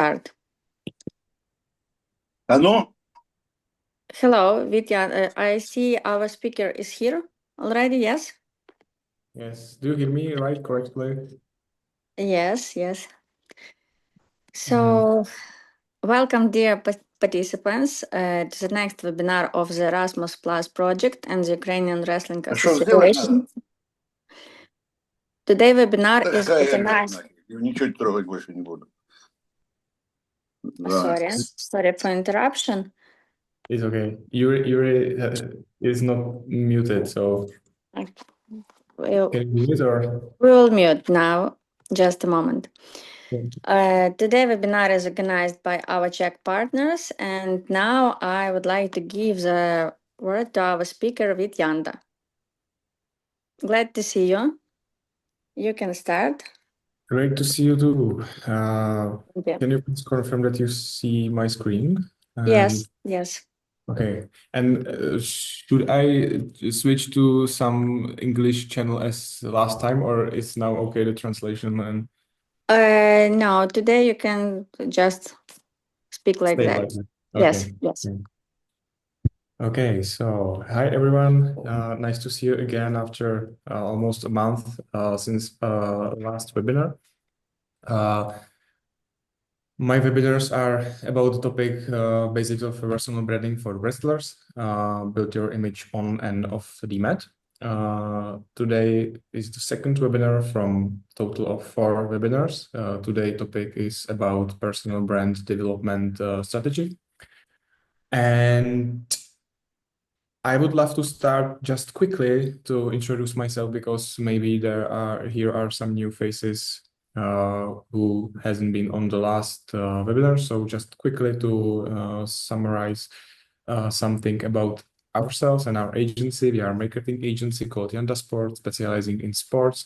start. Hello? Hello, Vít Janda. I see our speaker is here already, yes? Yes. Do you hear me right correctly? Yes, yes. So, welcome, dear participants, to the next webinar of the Erasmus Plus project and the Ukrainian Wrestling Що зробити Association. надо? Today webinar is Хай я organized. нахер. Нічого трогать більше не буду. Да. Sorry for interruption. It's okay. Yuri is not muted, so We'll, can you mute or? we will mute now. Just a moment. Thank Today webinar is organized by our Czech partners, and now I would like to give the word to our speaker, Vít Janda. Glad to see you. You can start. Great to see you too. Yeah. Can you please confirm that you see my screen? Yes, yes. Okay. And should I switch to some English channel as last time, or is now okay the translation and No, today you can just speak like stay that. like that? Yes, Okay. yes. Okay, so hi everyone. Nice to see you again after almost a month since last webinar. My webinars are about the topic basics of personal branding for wrestlers. Build your image on and off the mat. Today is the second webinar from total of 4 webinars. Today topic is about personal brand development strategy. And I would love to start just quickly to introduce myself, because maybe here are some new faces who hasn't been on the last webinar. So just quickly to summarize something about ourselves and our agency. We are a marketing agency called Janda Sport, specializing in sports.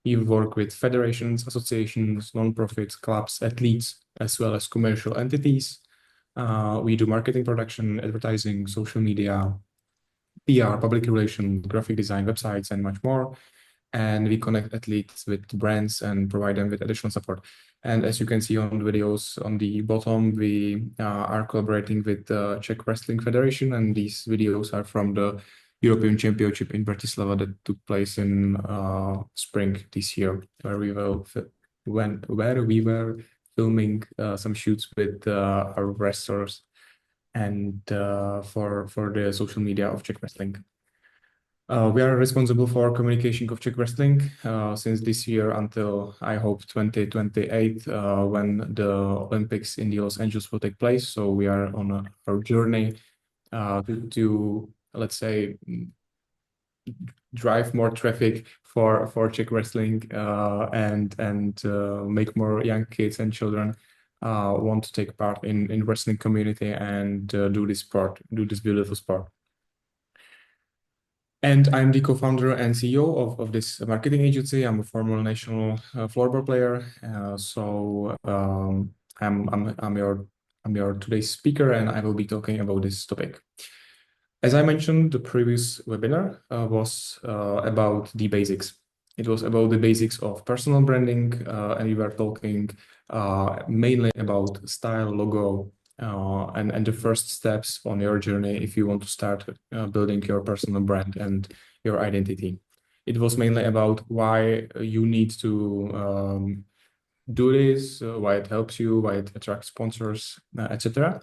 We work with federations, associations, non-profits, clubs, athletes, as well as commercial entities. We do marketing, production, advertising, social media, PR, public relations, graphic design, websites, and much more. And we connect athletes with brands and provide them with additional support. And as you can see on the videos on the bottom, we are collaborating with the Czech Wrestling Federation, and these videos are from the European Championship in Bratislava that took place in spring this year, where we were filming some shoots with our wrestlers and for the social media of Czech wrestling. We are responsible for communication of Czech wrestling since this year until, I hope, 2028, when the Olympics in Los Angeles will take place. So we are on our journey to, let's say, drive more traffic for Czech wrestling and make more young kids and children want to take part in wrestling community and do this beautiful sport. And I'm the co-founder and CEO of this marketing agency. I'm a former national floorball player, so I'm your today's speaker, and I will be talking about this topic. As I mentioned, the previous webinar was about the basics. It was about the basics of personal branding, and we were talking mainly about style, logo, and the first steps on your journey if you want to start building your personal brand and your identity. It was mainly about why you need to do this, why it helps you, why it attracts sponsors, etc.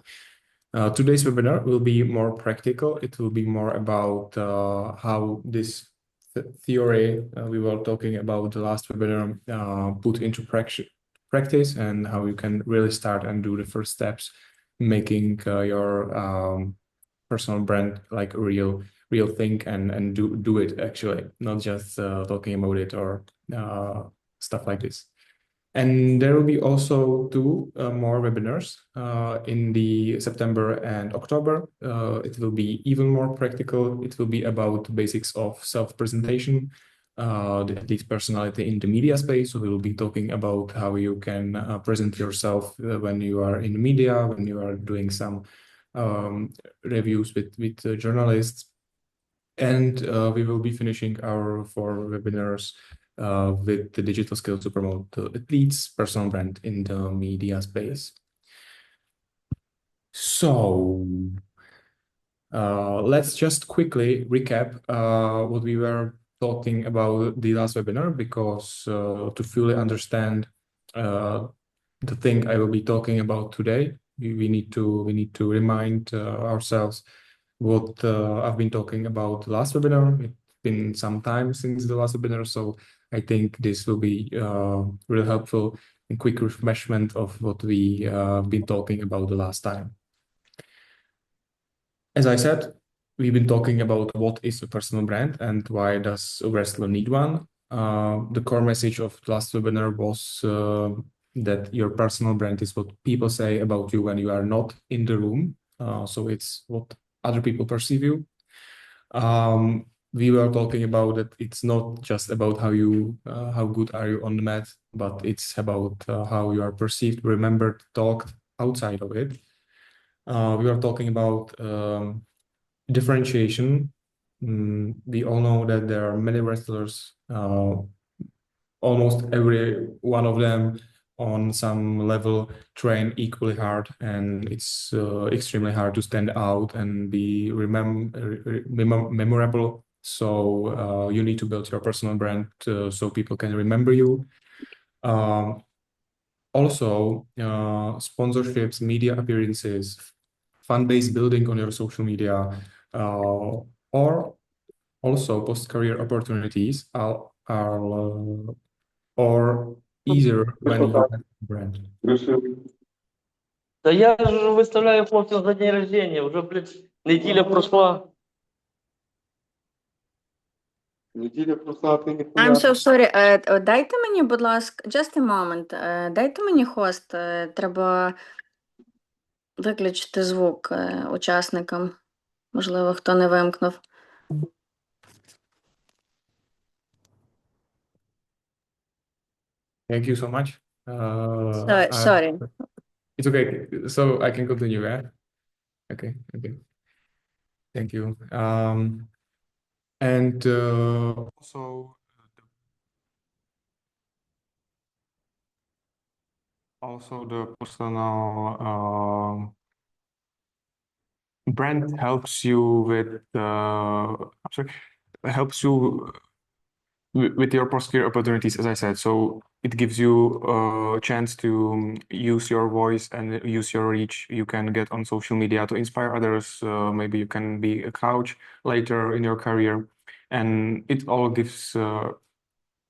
Today's webinar will be more practical. It will be more about how this theory we were talking about the last webinar put into practice, and how you can really start and do the first steps making your personal brand like a real thing and do it actually, not just talking about it or stuff like this. And there will be also 2 more webinars in the September and October. It will be even more practical. It will be about the basics of self-presentation, the athlete personality in the media space. So we will be talking about how you can present yourself when you are in the media, when you are doing some reviews with journalists. And we will be finishing our 4 webinars with the digital skills to promote the athlete's personal brand in the media space. So, let's just quickly recap what we were talking about the last webinar, because to fully understand the thing I will be talking about today, we need to remind ourselves what I've been talking about last webinar. It's been some time since the last webinar, so I think this will be really helpful and quick refreshment of what we been talking about the last time. As I said, we've been talking about what is a personal brand and why does a wrestler need one. The core message of the last webinar was that your personal brand is what people say about you when you are not in the room. So it's what other people perceive you. We were talking about that it's not just about how good are you on the mat, but it's about how you are perceived, remembered, talked outside of it. We were talking about differentiation. We all know that there are many wrestlers, almost every one of them on some level train equally hard, and it's extremely hard to stand out and be memorable. So you need to build your personal brand so people can remember you. Also, sponsorships, media appearances, fan base building on your social media, or also post-career opportunities are or easier when you have a brand. Да я ж виставляю хлопцям за день рождения, вже, блядь, неділя пройшла. Неділя пройшла, ти не I'm so sorry. Дайте мені, будь ласка, just a moment. Дайте мені хост. Треба виключити звук учасникам. Можливо, хто не вимкнув. Thank you so much. Sorry. It's okay. So I can continue, yeah? Okay. Thank you. And also the personal brand helps you with helps you with your post-career opportunities, as I said. So it gives you a chance to use your voice and use your reach. You can get on social media to inspire others. Maybe you can be a coach later in your career, and it all gives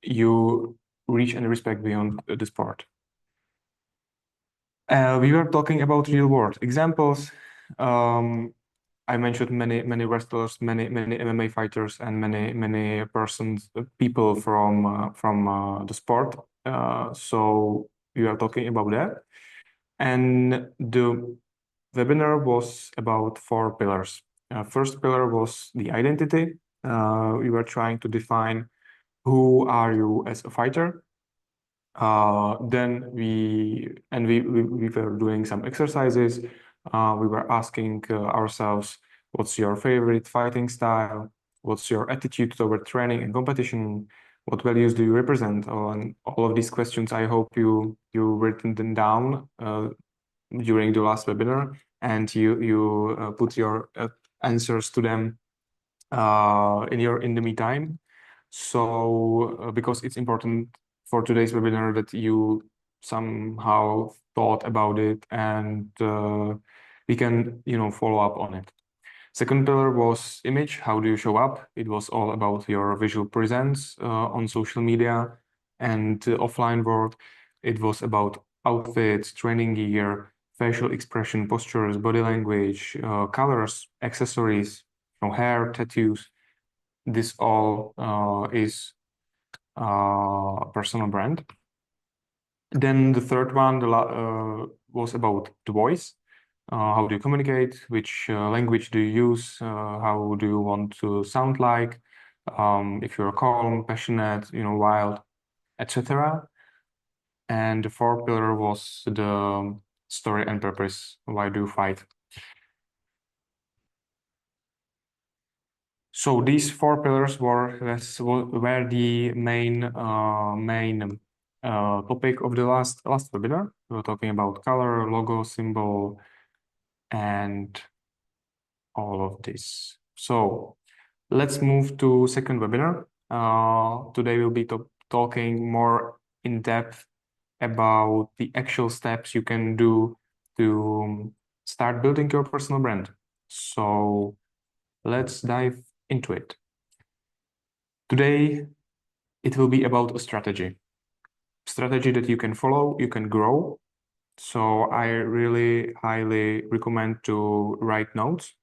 you reach and respect beyond the sport. We were talking about real world examples. I mentioned many wrestlers, many MMA fighters, and many people from the sport. So we are talking about that, and the webinar was about 4 pillars. First pillar was the identity. We were trying to define who are you as a fighter. Then we were doing some exercises. We were asking ourselves, what's your favorite fighting style? What's your attitude toward training and competition? What values do you represent? And all of these questions, I hope you written them down during the last webinar, and you put your answers to them in the meantime. So because it's important for today's webinar that you somehow thought about it, and we can follow up on it. Second pillar was image. How do you show up? It was all about your visual presence on social media and offline world. It was about outfits, training gear, facial expression, postures, body language, colors, accessories, hair, tattoos. This all is personal brand. Then the third one was about the voice. How do you communicate? Which language do you use? How do you want to sound like? If you're calm, passionate, wild, etc. And the fourth pillar was the story and purpose. Why do you fight? So these 4 pillars were the main topic of the last webinar. We were talking about color, logo, symbol, and all of this. So let's move to second webinar. Today we'll be talking more in depth about the actual steps you can do to start building your personal brand. So let's dive into it. Today, it will be about a strategy that you can follow, you can grow. So I really highly recommend to write notes.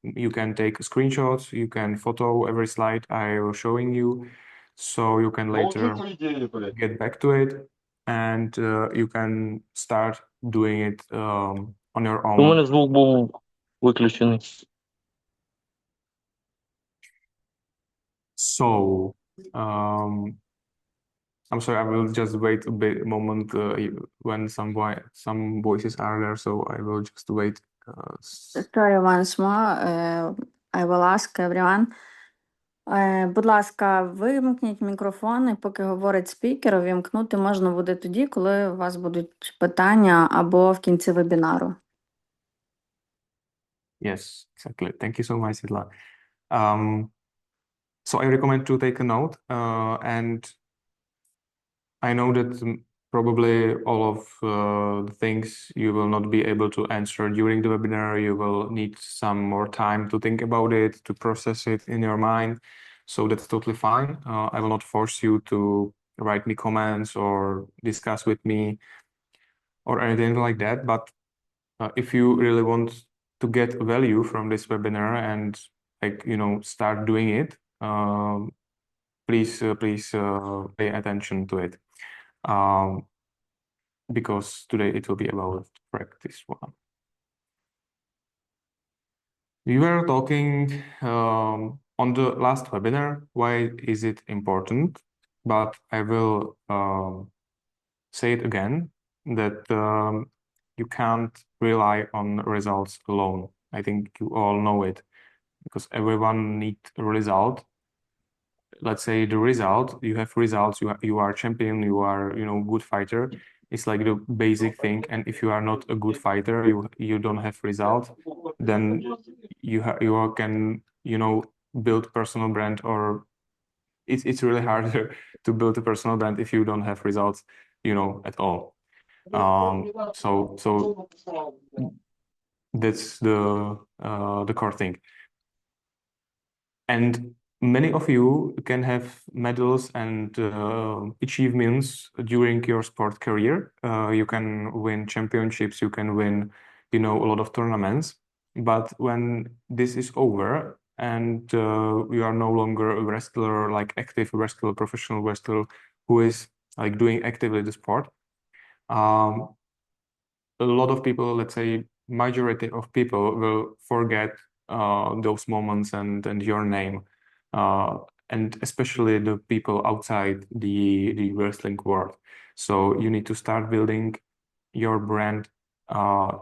You can take screenshots, you can photo every slide I was showing you, so you can later get back to it, and you can start doing it on your У own. мене звук був виключений. So, I'm sorry, I will just wait a moment when some voices are there, so I will just wait. Sorry, once more. I will ask everyone. Будь ласка, вимкніть мікрофон, і поки говорить спікер, увімкнути можна буде тоді, коли у вас будуть питання або в кінці вебінару. Yes, exactly. Thank you so much, Svetla. So I recommend to take a note, and I know that probably all of the things you will not be able to answer during the webinar. You will need some more time to think about it, to process it in your mind. So that's totally fine. I will not force you to write me comments or discuss with me or anything like that. But if you really want to get value from this webinar and start doing it, please pay attention to it. Because today it will be about practice one. We were talking on the last webinar, why is it important? But I will say it again, that you can't rely on results alone. I think you all know it, because everyone needs a result. Let's say the result, you have results, you are champion, you are good fighter. It's like the basic thing, and if you are not a good fighter, you don't have result, then you can build personal brand, or it's really harder to build a personal brand if you don't have results at all. So that's the core thing. And many of you can have medals and achievements during your sport career. You can win championships, you can win, a lot of tournaments. But when this is over and you are no longer a wrestler, like active wrestler, professional wrestler, who is like doing actively the sport, a lot of people, let's say majority of people, will forget those moments and your name. And especially the people outside the wrestling world. So you need to start building your brand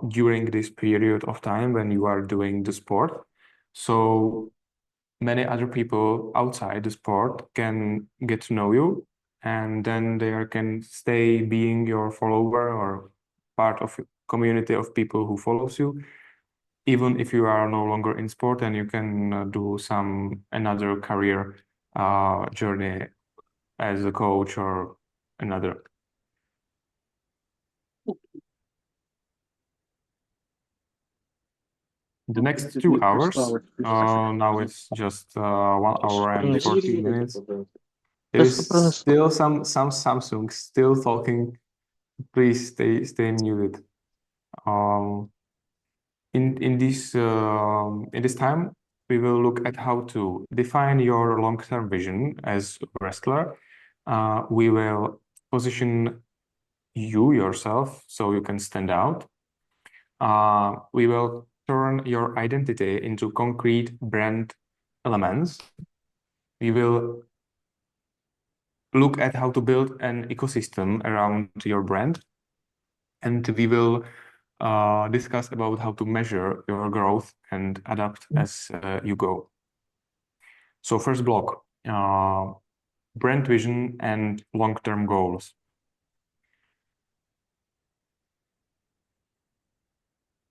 during this period of time when you are doing the sport. So many other people outside the sport can get to know you, and then they can stay being your follower or part of a community of people who follows you, even if you are no longer in sport, and you can do another career journey as a coach or another. The next 2 hours, now it's just 1 hour and 14 minutes. There is still some Samsung still talking. Please stay muted. In this time, we will look at how to define your long-term vision as a wrestler. We will position yourself so you can stand out. We will turn your identity into concrete brand elements. We will look at how to build an ecosystem around your brand. And we will discuss about how to measure your growth and adapt as you go. So first block, brand vision and long-term goals.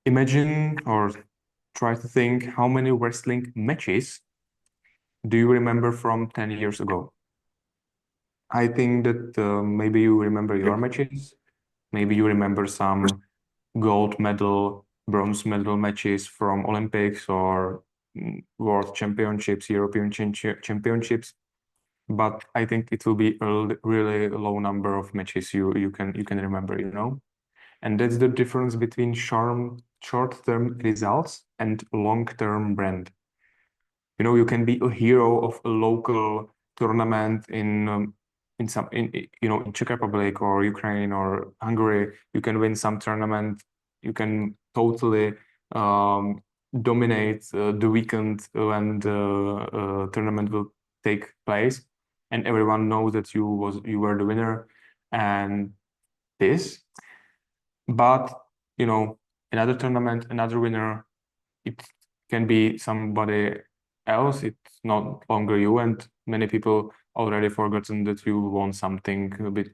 Imagine or try to think how many wrestling matches do you remember from 10 years ago? I think that maybe you remember your matches. Maybe you remember some gold medal, bronze medal matches from Olympics or World Championships, European Championships. But I think it will be a really low number of matches you can remember, you know? And that's the difference between short-term results and long-term brand. You know, you can be a hero of a local tournament in Czech Republic or Ukraine or Hungary. You can win some tournament. You can totally dominate the weekend when the tournament will take place, and everyone knows that you were the winner and this. But you know, another tournament, another winner, it can be somebody else. It's not longer you, and many people already forgotten that you won something a bit,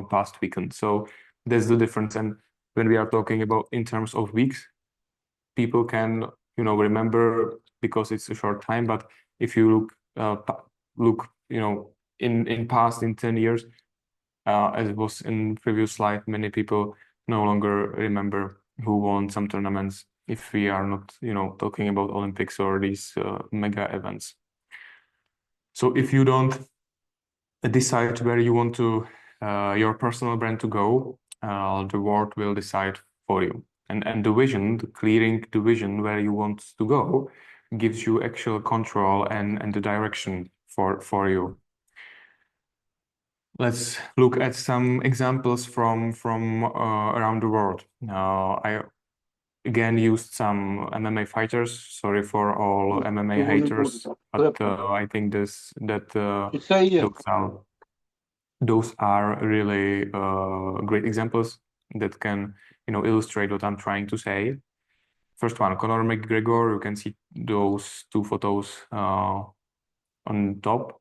past weekend. So that's the difference. And when we are talking about in terms of weeks, people can, remember because it's a short time. But if you look, in past, in 10 years, as it was in previous slide, many people no longer remember who won some tournaments if we are not, talking about Olympics or these mega events. So if you don't decide where you want to your personal brand to go, the world will decide for you. And the vision, clearing the vision where you want to go, gives you actual control and the direction for you. Let's look at some examples from around the world. I again used some MMA fighters. Sorry for all MMA haters, but I think those are really great examples that can illustrate what I'm trying to say. First one, Conor McGregor. You can see those two photos on top.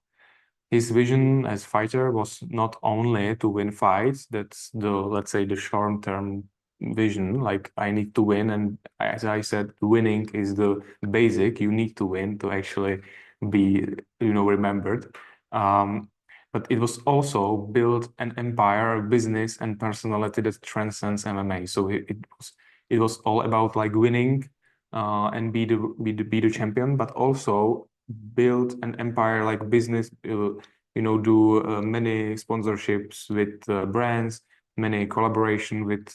His vision as fighter was not only to win fights. That's let's say the short-term vision, like I need to win, and as I said, winning is the basic. You need to win to actually be remembered. But it was also build an empire, business, and personality that transcends MMA. So it was all about like winning and be the champion, but also build an empire like business. Do many sponsorships with brands, many collaboration with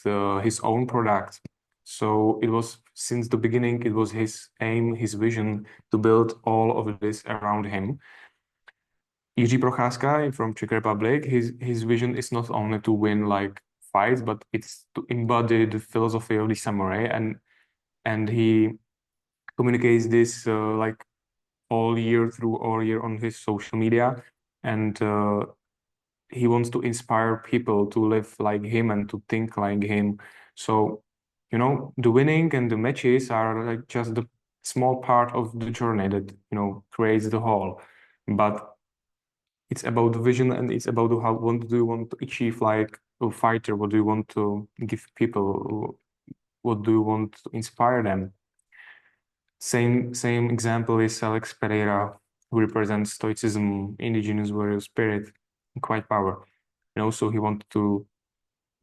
his own products. So it was since the beginning, it was his aim, his vision to build all of this around him. Jiří Procházka from Czech Republic, his vision is not only to win like fights, but it's to embody the philosophy of the samurai, and he communicates this like all year on his social media, and he wants to inspire people to live like him and to think like him. So the winning and the matches are like just the small part of the journey that creates the whole, but it's about the vision, and it's about what do you want to achieve like a fighter. What do you want to give people? What do you want to inspire them? Same example is Alex Pereira, who represents Stoicism, indigenous warrior spirit, and quiet power. So he wanted to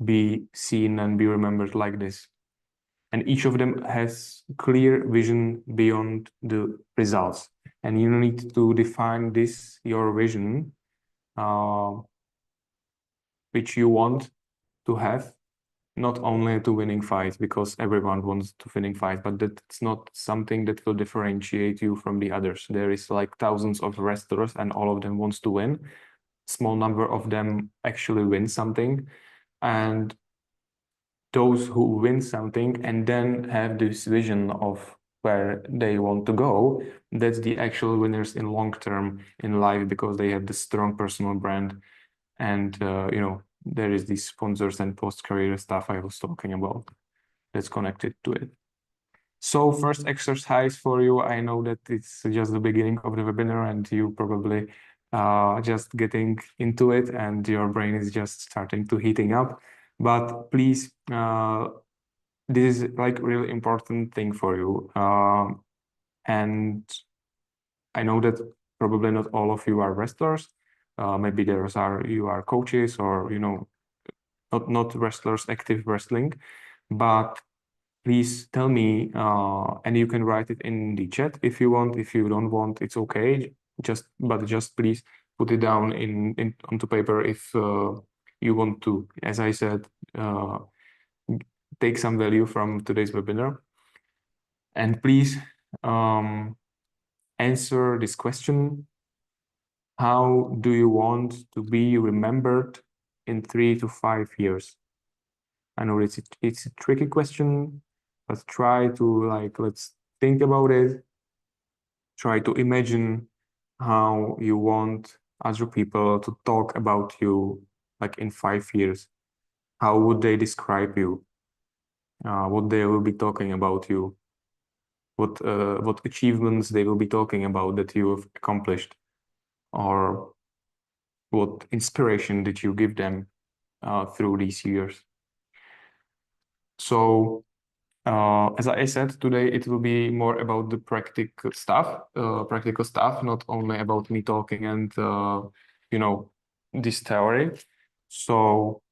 be seen and be remembered like this. And each of them has clear vision beyond the results. And you need to define your vision, which you want to have, not only to winning fights, because everyone wants to winning fights, but that's not something that will differentiate you from the others. There is like thousands of wrestlers and all of them wants to win. Small number of them actually win something. And those who win something and then have this vision of where they want to go, that's the actual winners in long term in life, because they have the strong personal brand. And there is these sponsors and post-career stuff I was talking about that's connected to it. So first exercise for you, I know that it's just the beginning of the webinar and you probably just getting into it and your brain is just starting to heating up, but please this is like really important thing for you. And I know that probably not all of you are wrestlers. Maybe you are coaches, or not wrestlers, active wrestling. But please tell me, and you can write it in the chat if you want. If you don't want, it's okay. Just please put it down onto paper if you want to. As I said, take some value from today's webinar. And please answer this question: how do you want to be remembered in 3 to 5 years? I know it's a tricky question, but try to let's think about it. Try to imagine how you want other people to talk about you in 5 years. How would they describe you? What they will be talking about you? What achievements they will be talking about that you have accomplished? Or what inspiration did you give them through these years? So as I said, today it will be more about the practical stuff, not only about me talking and this theory. So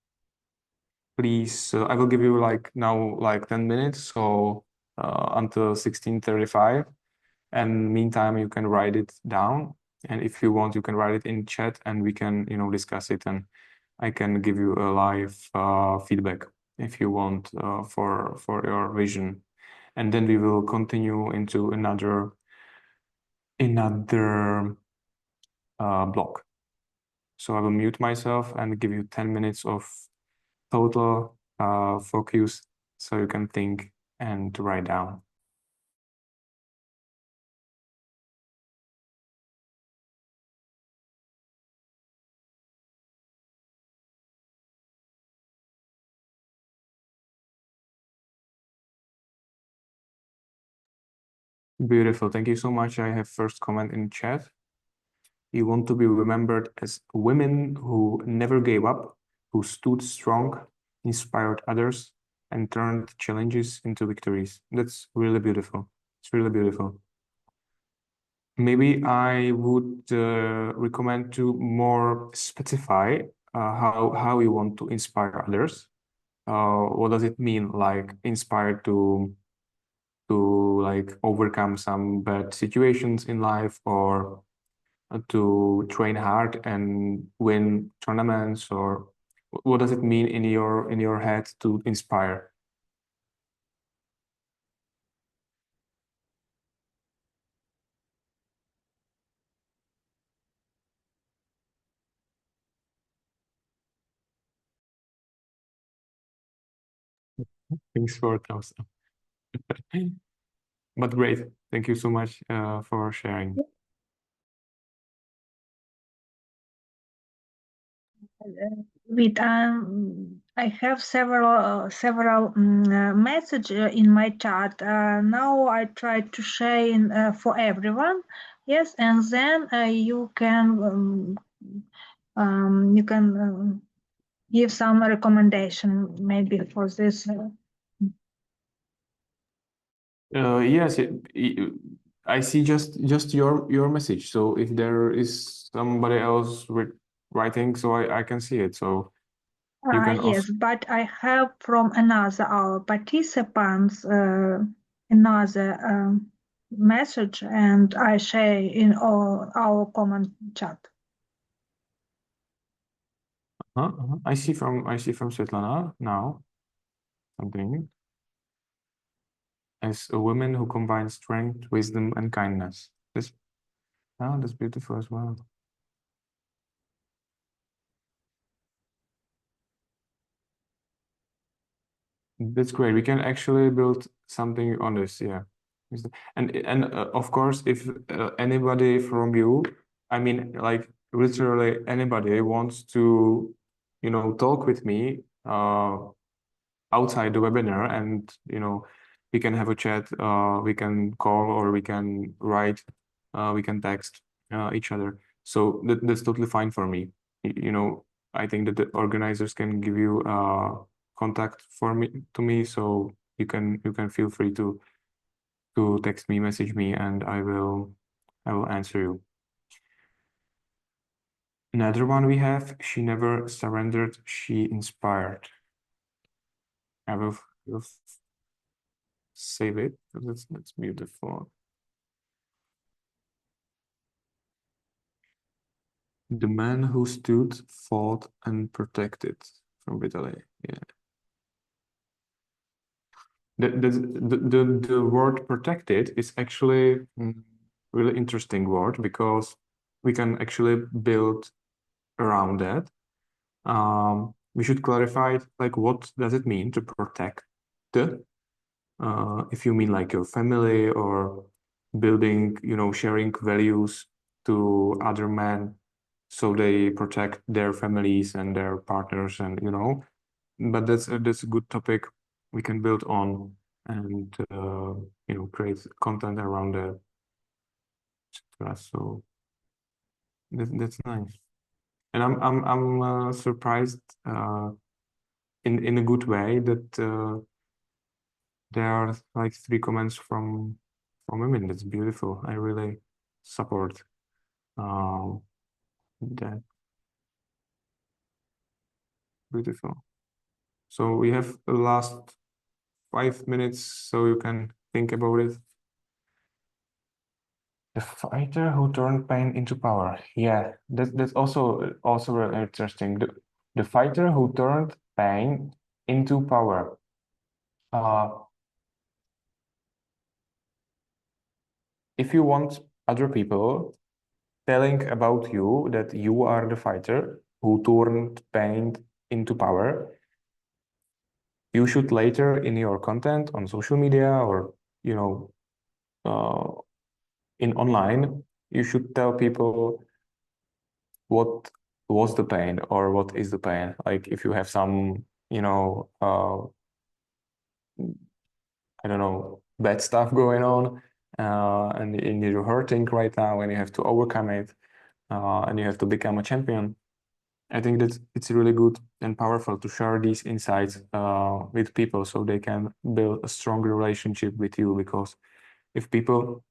please, I will give you now 10 minutes, so until 16:35. And meantime, you can write it down, and if you want, you can write it in chat, and we can discuss it, and I can give you a live feedback if you want for your vision. And then we will continue into another block. So I will mute myself and give you 10 minutes of total focus, so you can think and write down. Beautiful. Thank you so much. I have first comment in chat. You want to be remembered as women who never gave up, who stood strong, inspired others, and turned challenges into victories. That's really beautiful. It's really beautiful. Maybe I would recommend to more specify how you want to inspire others. What does it mean, inspired to overcome some bad situations in life, or to train hard and win tournaments, or what does it mean in your head to inspire? Thanks for thumbs up. But great, thank you so much for sharing. With I have several messages in my chat. Now I try to share for everyone. Yes, and then you can give some recommendation maybe for this. Yes, I see just your message. So if there is somebody else writing, so I can see it. So you can yes, but I have from another our participants another message, and I share in all our common chat. I see from Svetlana now something. As a woman who combines strength, wisdom, and kindness. That's beautiful as well. That's great. We can actually build something on this, yeah. And of course, if anybody from you, I mean, literally anybody wants to, talk with me outside the webinar, and we can have a chat, we can call, or we can write, we can text each other. So that's totally fine for me. I think that the organizers can give you contact to me, so you can feel free to text me, message me, and I will answer you. Another one we have, she never surrendered, she inspired. I will save it, because that's beautiful. The man who stood, fought, and protected, from Italy. Yeah. The word protected is actually really interesting word, because we can actually build around that. We should clarify, like, what does it mean to protect? If you mean like your family or building, sharing values to other men, so they protect their families and their partners, and but that's a good topic we can build on, and create content around that. So that's nice, and I'm surprised in a good way that there are like 3 comments from women. That's beautiful. I really support that. Beautiful. So we have the last 5 minutes, so you can think about it. The fighter who turned pain into power. Yeah, that's also really interesting. The fighter who turned pain into power. If you want other people telling about you that you are the fighter who turned pain into power, you should later in your content on social media or in online, you should tell people what was the pain or what is the pain. Like if you have some I don't know, bad stuff going on, and you're hurting right now and you have to overcome it, and you have to become a champion. I think that it's really good and powerful to share these insights with people, so they can build a stronger relationship with you. Because if people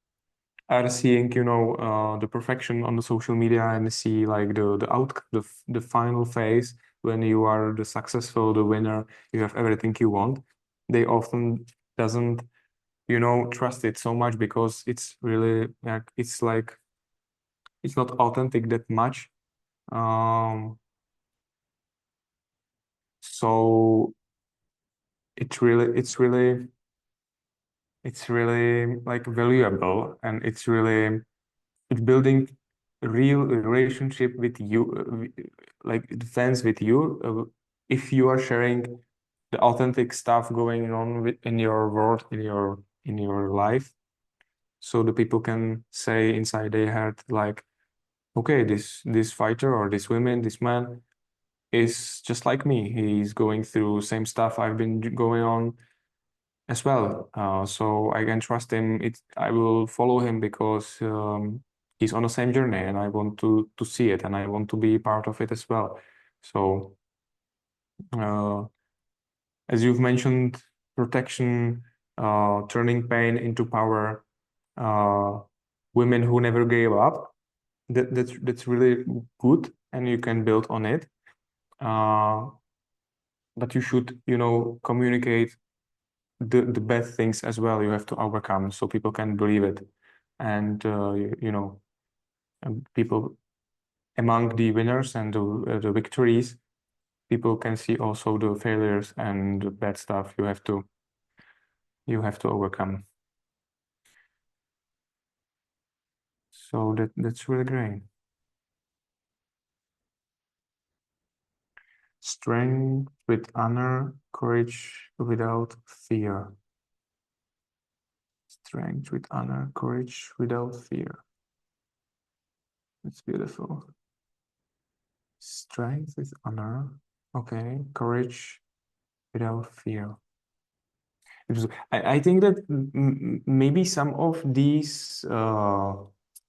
are seeing, the perfection on the social media and see like the final phase when you are the successful, the winner, you have everything you want, they often doesn't, trust it so much, because it's really like it's not authentic that much. So it's really like valuable, and it's building a real relationship with you, like the fans with you, if you are sharing the authentic stuff going on in your world, in your life, so the people can say inside their heart, like, okay, this fighter or this woman, this man is just like me. He's going through same stuff I've been going on as well. So I can trust him. I will follow him because he's on the same journey, and I want to see it, and I want to be part of it as well. So as you've mentioned, protection, turning pain into power, women who never gave up. That's really good, and you can build on it. But you should, communicate the bad things as well. You have to overcome, so people can believe it, and and people among the winners and the victories, people can see also the failures and the bad stuff you have to overcome. So that's really great. Strength with honor, courage without fear. Strength with honor, courage without fear. It's beautiful. Strength with honor. Okay, courage without fear. I think that maybe some of these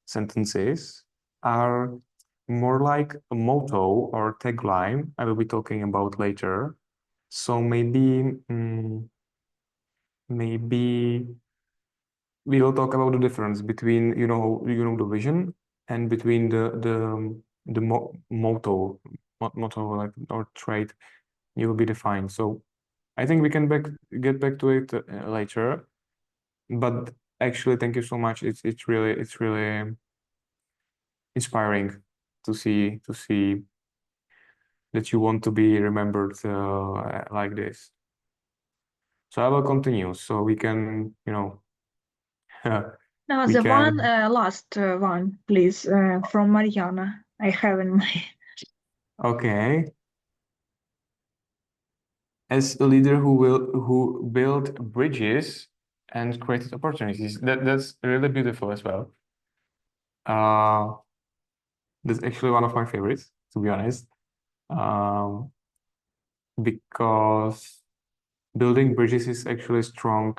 sentences are more like a motto or tagline I will be talking about later. So maybe maybe we will talk about the difference between, the vision and between the motto, like, or trait you will be defined. So I think we can get back to it later. But actually, thank you so much. It's really inspiring to see that you want to be remembered like this. So I will continue. So we can, No, we the can- last one, please, from Mariana. I have in my. Okay. As a leader who built bridges and created opportunities. That's really beautiful as well. That's actually one of my favorites, to be honest. Because building bridges is actually strong.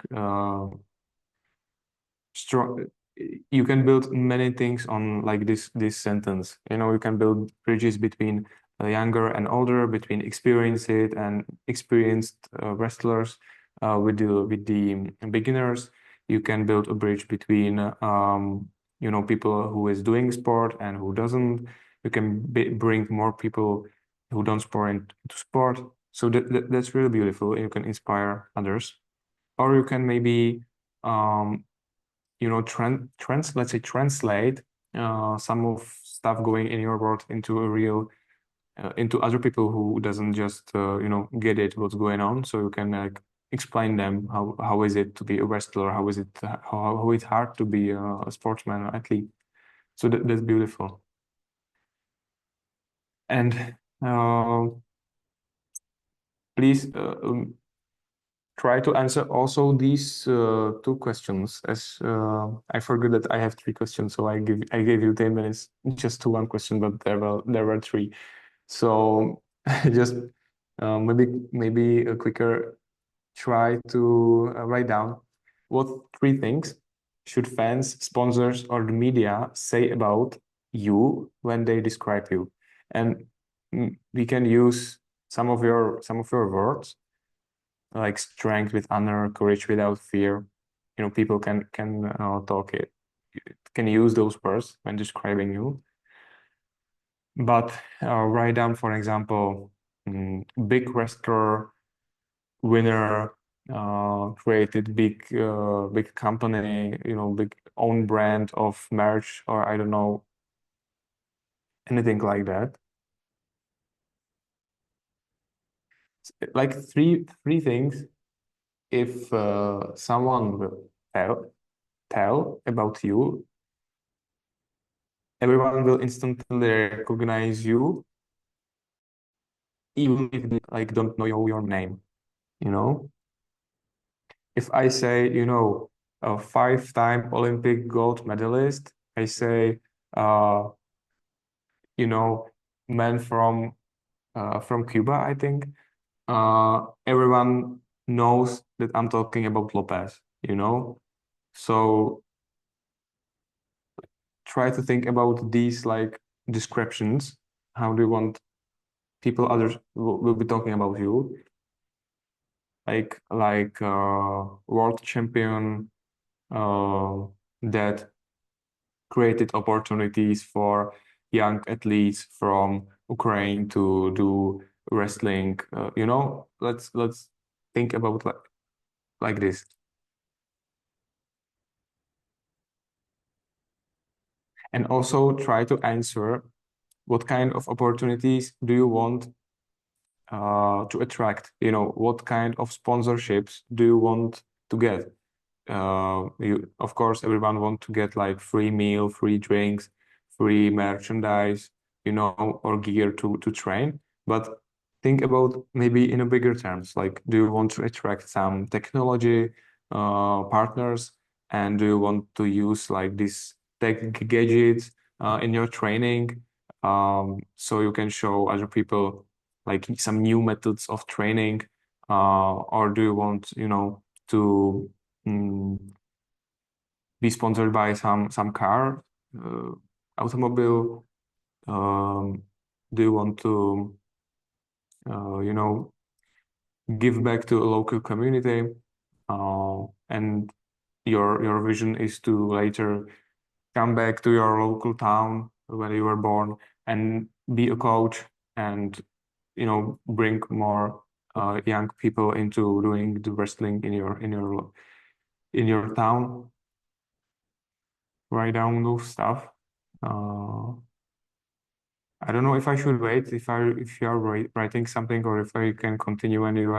You can build many things on like this sentence. You can build bridges between younger and older, between experienced and experienced wrestlers, with the beginners. You can build a bridge between people who is doing sport and who doesn't. You can bring more people who don't sport into sport. So that's really beautiful. You can inspire others, or you can maybe let's say translate some of stuff going in your world into a real into other people who doesn't just get it what's going on. So you can explain them how is it to be a wrestler, how is it how it's hard to be a sportsman or athlete. So that's beautiful. And please try to answer also these two questions, as I forgot that I have 3 questions, so I gave you 10 minutes just to one question, but there were 3. So just maybe a quicker try to write down what 3 things should fans, sponsors, or the media say about you when they describe you. And we can use some of your words, like strength with honor, courage without fear. People can talk it, can use those words when describing you. But write down, for example, big wrestler, winner, created big company, big own brand of merch, or I don't know, anything like that. Like three things. If someone will tell about you, everyone will instantly recognize you, even if they don't know your name. If I say, a 5-time Olympic gold medalist, I say, man from Cuba, I think. Everyone knows that I'm talking about Lopez, So try to think about these descriptions. How do you want others will be talking about you? Like world champion that created opportunities for young athletes from Ukraine to do wrestling. Let's think about like this. And also try to answer what kind of opportunities do you want to attract? What kind of sponsorships do you want to get? Of course, everyone wants to get free meal, free drinks, free merchandise, or gear to train. But think about maybe in a bigger terms, do you want to attract some technology partners, and do you want to use these tech gadgets in your training, so you can show other people some new methods of training, or do you want to be sponsored by some car, automobile? Do you want to give back to a local community? and your vision is to later come back to your local town where you were born and be a coach and bring more young people into doing the wrestling in your town. Write down those stuff. I don't know if I should wait if you are writing something or if I can continue and you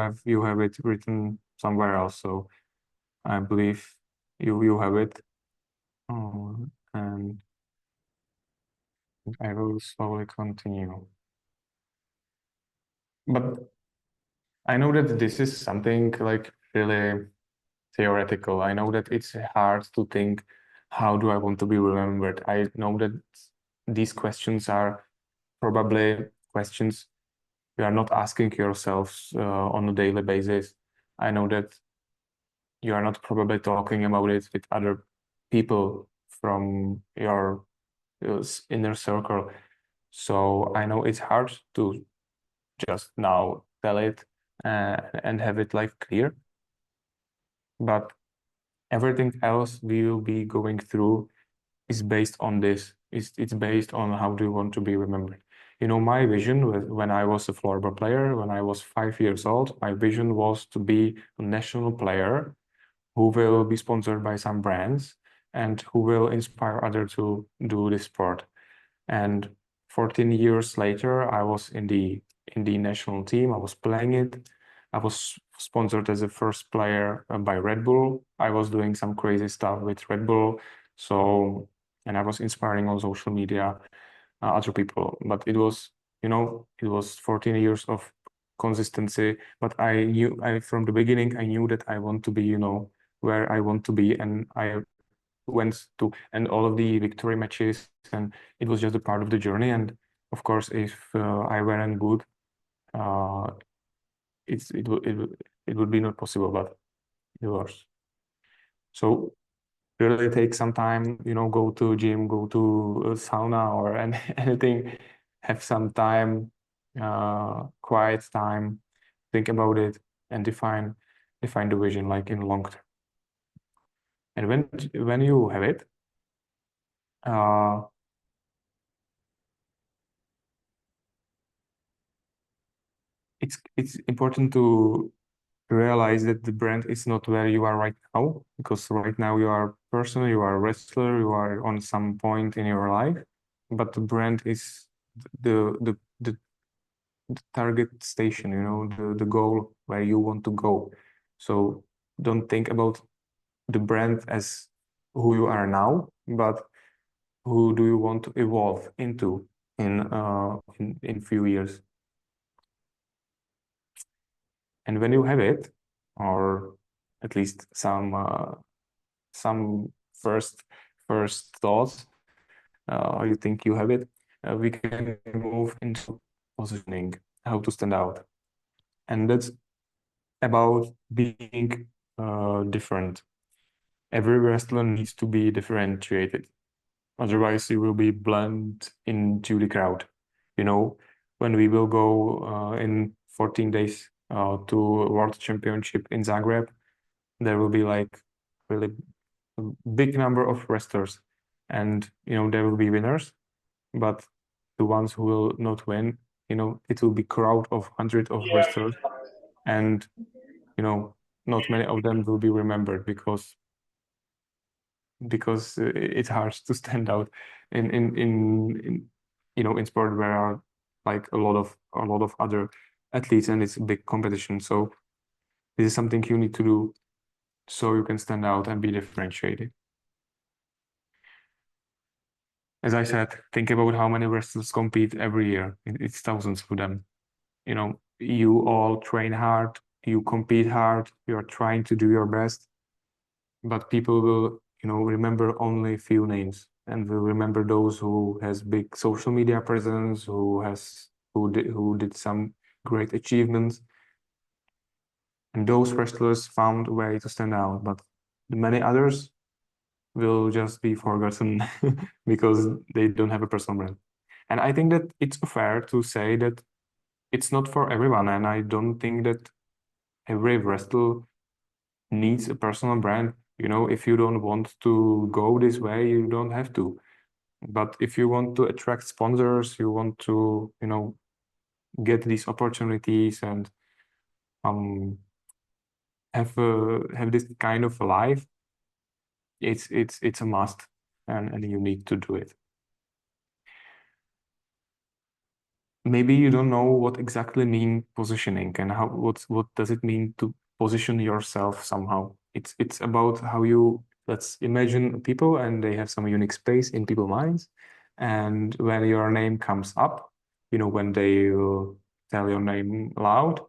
have it written somewhere else. So I believe you have it, and I will slowly continue. But I know that this is something like really theoretical. I know that it's hard to think, how do I want to be remembered? I know that these questions are probably questions you are not asking yourselves on a daily basis. I know that you are not probably talking about it with other people from your inner circle. So I know it's hard to just now tell it and have it like clear. But everything else we will be going through is based on this. It's based on how do you want to be remembered. My vision when I was a floorball player, when I was 5 years old, my vision was to be a national player who will be sponsored by some brands and who will inspire others to do this sport. And 14 years later, I was in the national team. I was playing it. I was sponsored as a first player by Red Bull. I was doing some crazy stuff with Red Bull. And I was inspiring on social media other people. But it was 14 years of consistency. But from the beginning, I knew that I want to be, where I want to be. And I went to and all of the victory matches, and it was just a part of the journey. And of course, if I weren't good, it would be not possible, but it was. So really take some time, go to gym, go to a sauna or anything, have some time, quiet time, think about it, and define the vision like in long term. And when you have it, it's important to realize that the brand is not where you are right now, because right now you are a person, you are a wrestler, you are on some point in your life, but the brand is the target station, the goal where you want to go. So don't think about the brand as who you are now, but who do you want to evolve into in few years. And when you have it, or at least some first thoughts, you think you have it, we can move into positioning, how to stand out. And that's about being different. Every wrestler needs to be differentiated. Otherwise, you will be blend into the crowd. When we will go in 14 days to World Championship in Zagreb, there will be like really a big number of wrestlers, and there will be winners, but the ones who will not win, it will be crowd of hundreds of wrestlers, and not many of them will be remembered because it's hard to stand out in sport where are like a lot of other athletes and it's a big competition. So this is something you need to do so you can stand out and be differentiated. As I said, think about how many wrestlers compete every year. It's thousands of them. You all train hard, you compete hard, you're trying to do your best, but people will remember only a few names, and will remember those who has big social media presence, who did some great achievements, and those wrestlers found a way to stand out. But the many others will just be forgotten because they don't have a personal brand. And I think that it's fair to say that it's not for everyone, and I don't think that every wrestler needs a personal brand. You know, if you don't want to go this way, you don't have to. But if you want to attract sponsors, you want to, you know, get these opportunities and have this kind of life, it's a must, and you need to do it. Maybe you don't know what exactly mean positioning and what does it mean to position yourself somehow. It's about how you, let's imagine people and they have some unique space in people's minds, and when your name comes up, you know, when they tell your name loud,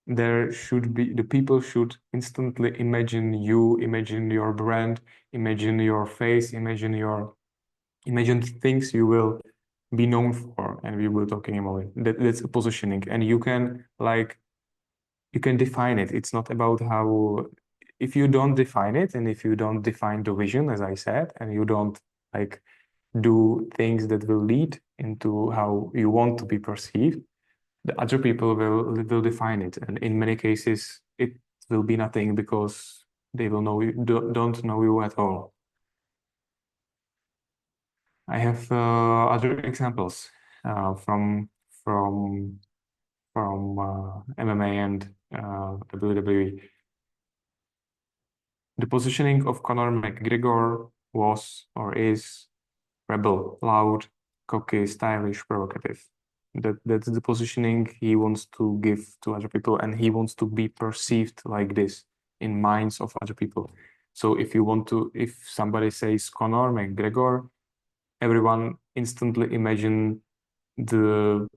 there should be, the people should instantly imagine you, imagine your brand, imagine your face, imagine things you will be known for, and we were talking about it. That's a positioning, and you can define it. It's not about how, if you don't define it, and if you don't define the vision, as I said, and you don't like do things that will lead into how you want to be perceived, the other people will define it, and in many cases it will be nothing because they will know you, don't know you at all. I have other examples from MMA and WWE. The positioning of Conor McGregor was or is rebel, loud, cocky, stylish, provocative. That's the positioning he wants to give to other people, and he wants to be perceived like this in minds of other people. So if somebody says Conor McGregor, everyone instantly imagine the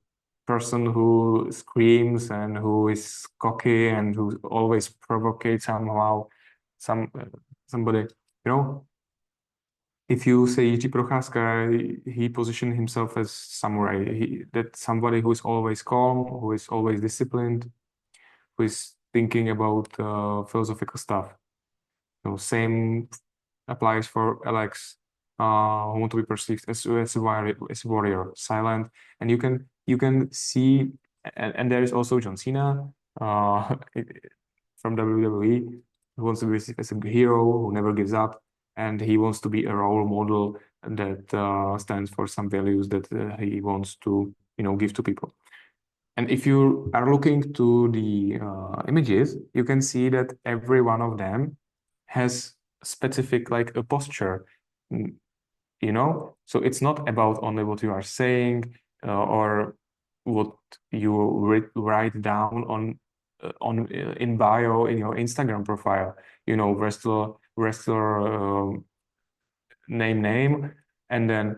person who screams and who is cocky and who always provocates somehow somebody, you know. If you say Jiří Procházka, he positioned himself as samurai. That's somebody who is always calm, who is always disciplined, who is thinking about philosophical stuff. So same applies for Alex, who want to be perceived as a warrior, silent, and you can see, and there is also John Cena from WWE, who wants to be perceived as a hero who never gives up, and he wants to be a role model that stands for some values that he wants to, you know, give to people. And if you are looking to the images, you can see that every one of them has specific, like a posture, you know. So it's not about only what you are saying or what you write down on in bio in your Instagram profile, you know, wrestler name, and then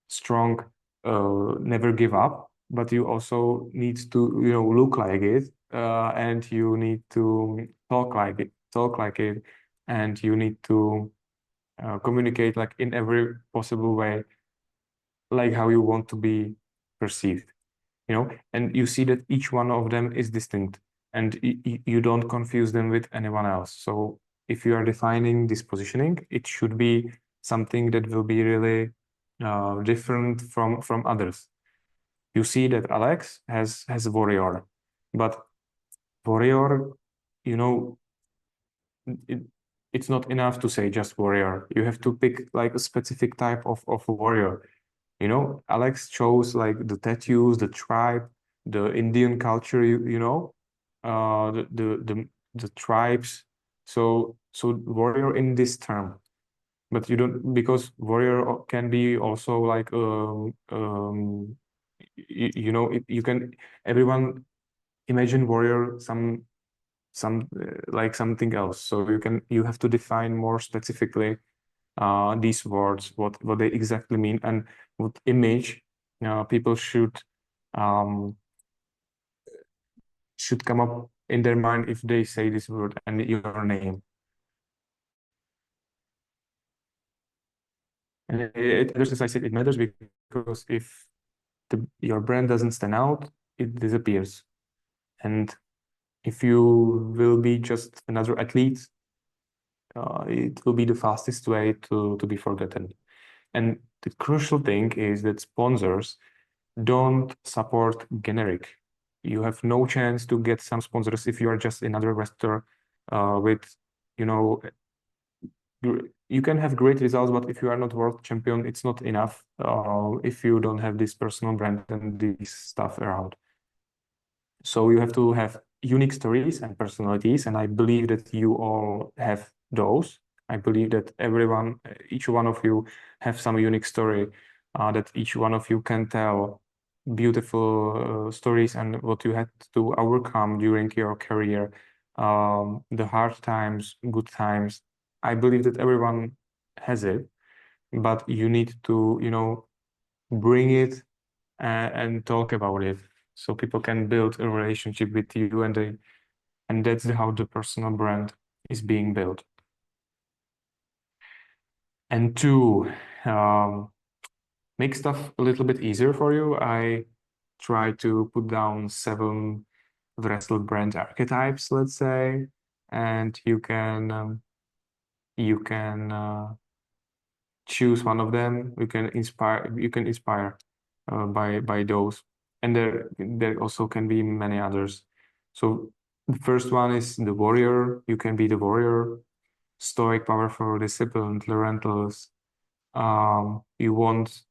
strong, never give up, but you also need to, you know, look like it, and you need to talk like it, and you need to communicate like in every possible way, like how you want to be perceived, you know. And you see that each one of them is distinct, and you don't confuse them with anyone else. So if you are defining this positioning, it should be something that will be really different from others. You see that Alex has a warrior, but warrior, you know, it's not enough to say just warrior. You have to pick like a specific type of warrior. You know, Alex chose like the tattoos, the tribe, the Indian culture, you know, the tribes. So warrior in this term, but you don't, because warrior can be also like you know, you can, everyone imagine warrior some like something else. So you have to define more specifically these words, what they exactly mean, and what image people should come up in their mind if they say this word and your name. And as I said, it matters because if your brand doesn't stand out, it disappears. And if you will be just another athlete, it will be the fastest way to be forgotten. And the crucial thing is that sponsors don't support generic. You have no chance to get some sponsors if you are just another wrestler with, you know, you can have great results, but if you are not world champion, it's not enough if you don't have this personal brand and this stuff around. So you have to have unique stories and personalities, and I believe that you all have those. I believe that each one of you have some unique story that each one of you can tell beautiful stories and what you had to overcome during your career, the hard times, good times. I believe that everyone has it, but you need to, you know, bring it and talk about it so people can build a relationship with you, and that's how the personal brand is being built. And to make stuff a little bit easier for you, I try to put down 7 wrestler brand archetypes, let's say, and you can choose one of them. You can inspire by those, and there also can be many others. So the first one is the warrior. You can be the warrior, stoic, powerful, disciplined, relentless. You want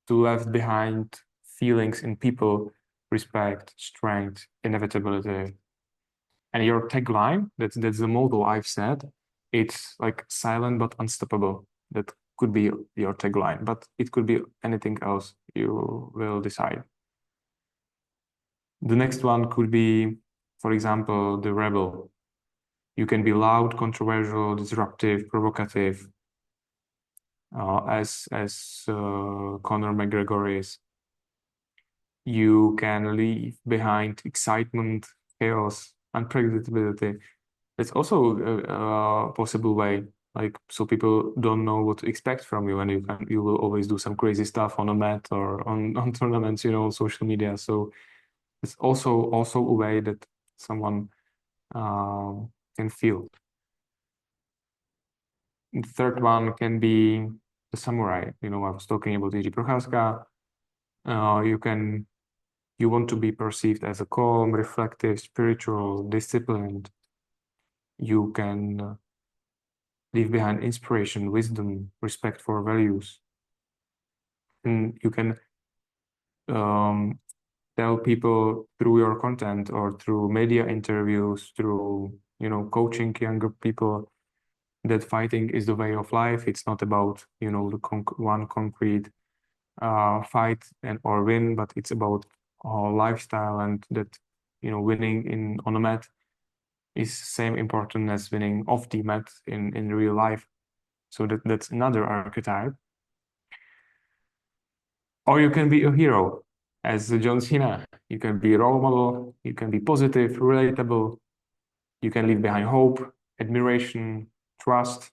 to leave behind feelings in people, respect, strength, inevitability. And your tagline, that's the motto I've said, it's like silent but unstoppable. That could be your tagline, but it could be anything else. You will decide. The next one could be, for example, the rebel. You can be loud, controversial, disruptive, provocative, as Conor McGregor is. You can leave behind excitement, chaos, unpredictability. It's also a possible way, like, so people don't know what to expect from you, and you will always do some crazy stuff on a mat or on tournaments, you know, on social media. So it's also a way that someone can feel. The third one can be the samurai. You know, I was talking about Jiří Procházka. You want to be perceived as a calm, reflective, spiritual, disciplined. You can leave behind inspiration, wisdom, respect for values. And you can tell people through your content or through media interviews, through, you know, coaching younger people, that fighting is the way of life. It's not about, you know, the one concrete fight or win, but it's about lifestyle, and that, you know, winning on a mat is same important as winning off the mat in real life. So that's another archetype. Or you can be a hero, as John Cena. You can be a role model. You can be positive, relatable. You can leave behind hope, admiration, trust.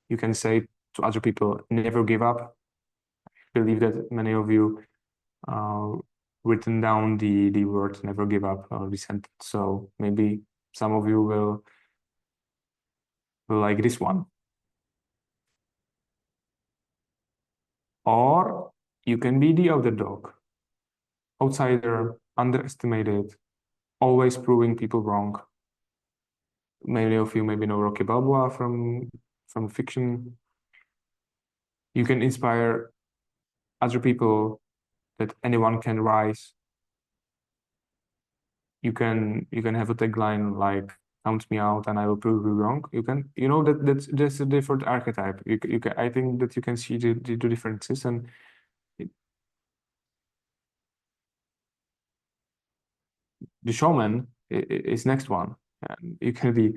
You can say to other people, never give up. I believe that many of you written down the word never give up or the sentence. So maybe some of you will like this one. Or you can be the underdog, outsider, underestimated, always proving people wrong. Many of you maybe know Rocky Balboa from fiction. You can inspire other people that anyone can rise. You can have a tagline like "Count me out and I will prove you wrong." You can, you know, that's a different archetype. You can, I think that you can see the differences, and the showman is next one. And you can be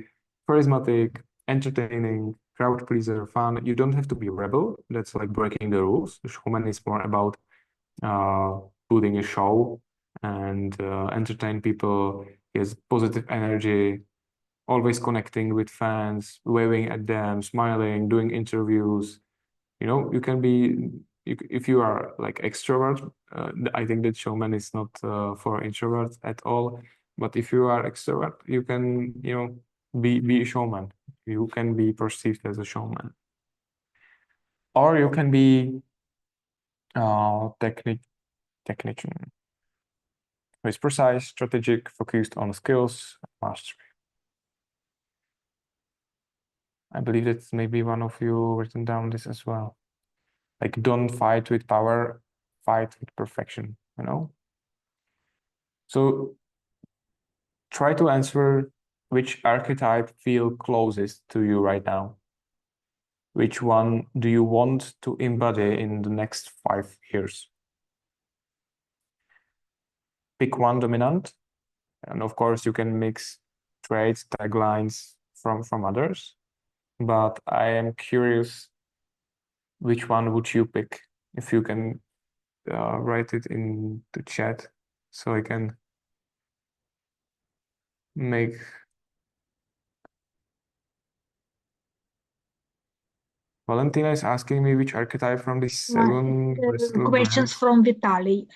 charismatic, entertaining, crowd pleaser, fun. You don't have to be a rebel. That's like breaking the rules. The showman is more about putting a show and entertain people. He has positive energy, always connecting with fans, waving at them, smiling, doing interviews. You know, you can be, if you are like extrovert, I think that showman is not for introverts at all. But if you are extrovert, you can, you know, be a showman. You can be perceived as a showman. Or you can be technician. It's precise, strategic, focused on skills, mastery. I believe that maybe one of you written down this as well. Like, don't fight with power, fight with perfection, you know? So try to answer which archetype feel closest to you right now. Which one do you want to embody in the next 5 years? Pick one dominant, and of course you can mix traits, taglines from others. But I am curious, which one would you pick? If you can write it in the chat, so I can make. Valentina is asking me which archetype from these 7 Bristol Questions brands. from Vitaly.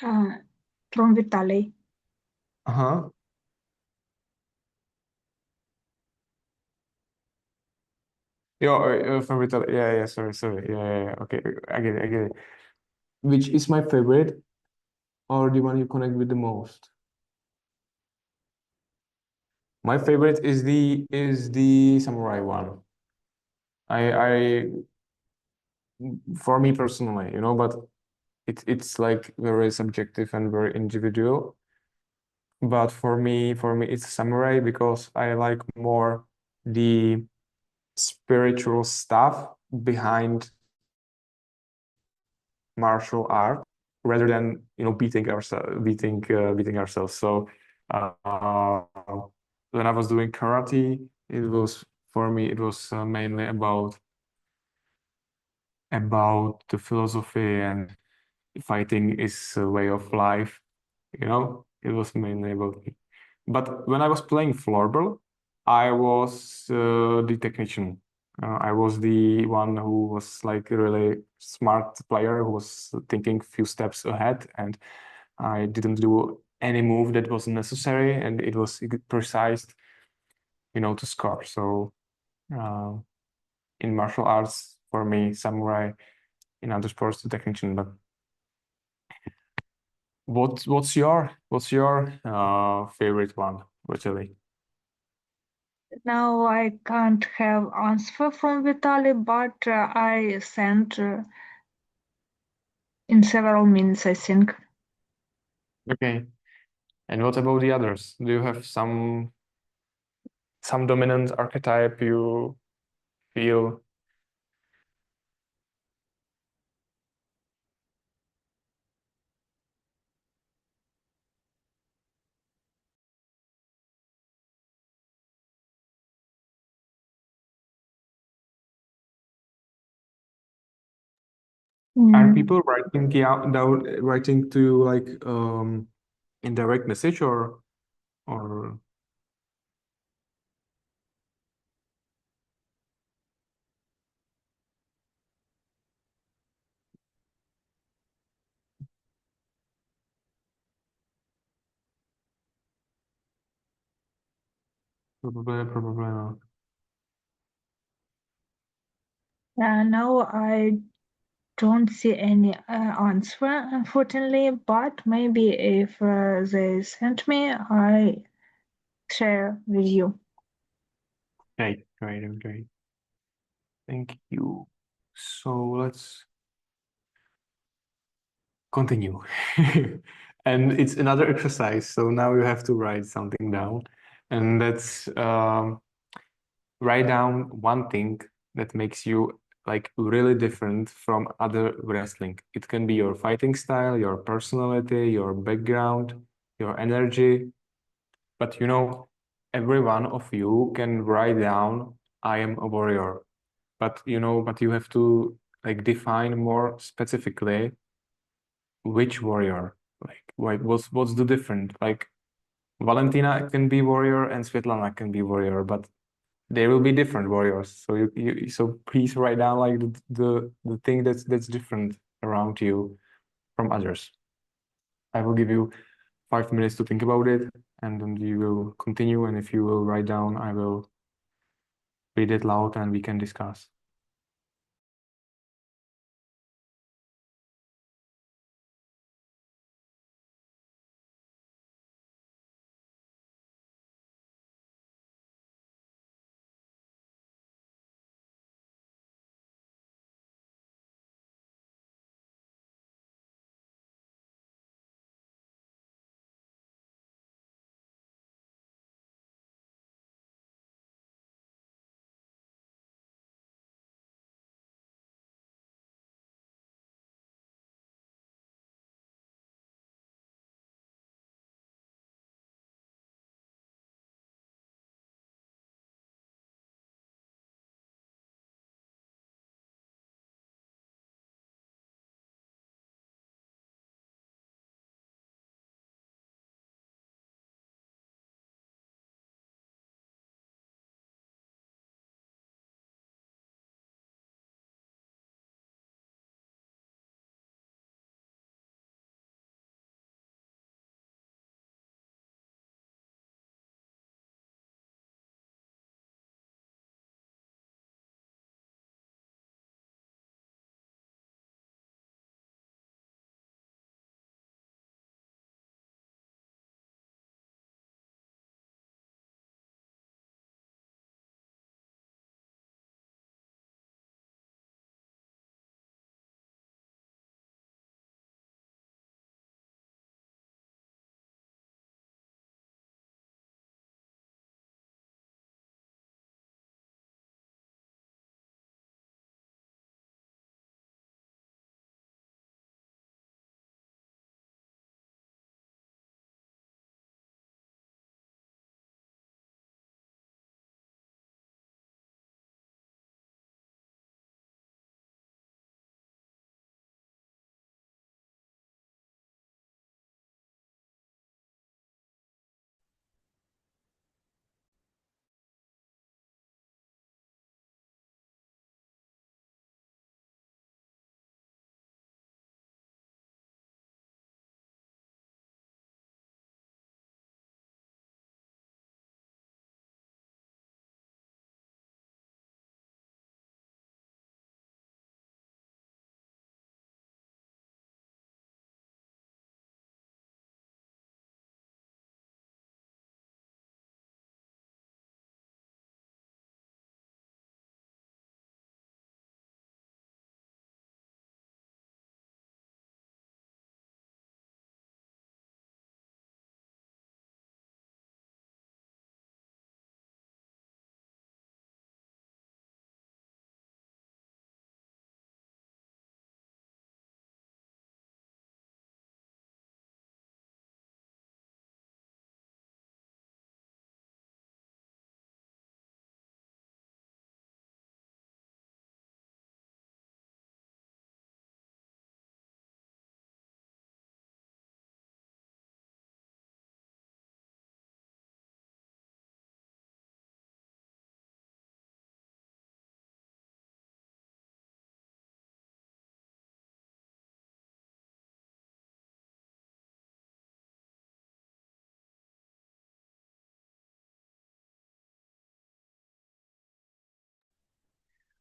From Vitaly. Uh-huh. Yeah, from Vitaly. Yeah, sorry. Yeah. Okay, I get it. Which is my favorite, or the one you connect with the most? My favorite is the samurai one. I for me personally, you know, but it's like very subjective and very individual. But for me it's samurai because I like more the spiritual stuff behind martial art rather than, you know, beating ourselves. So when I was doing karate, it was mainly about the philosophy, and fighting is a way of life, you know. It was mainly about me. But when I was playing floorball, I was the technician. I was the one who was like a really smart player who was thinking a few steps ahead, and I didn't do any move that was necessary, and it was precise, you know, to score. So in martial arts, for me, samurai; in other sports, the technician. But what's your favorite one, Vitaly? Now I can't have answer from Vitaly, but I sent in several minutes, I think. Okay. And what about the others? Do you have some dominant archetype you feel? Are people writing to you like in direct message or probably not? Now I don't see any answer, unfortunately, but maybe if they sent me, I share with you. Okay, great. Thank you. So let's continue. And it's another exercise. So now you have to write something down, and that's write down one thing that makes you like really different from other wrestling. It can be your fighting style, your personality, your background, your energy. But you know, every one of you can write down, I am a warrior. But you know, you have to like define more specifically which warrior. Like what's the difference? Like Valentina can be warrior and Svetlana can be warrior, but there will be different warriors. So so please write down like the thing that's different around you from others. I will give you 5 minutes to think about it, and then you will continue. And if you will write down, I will read it loud and we can discuss.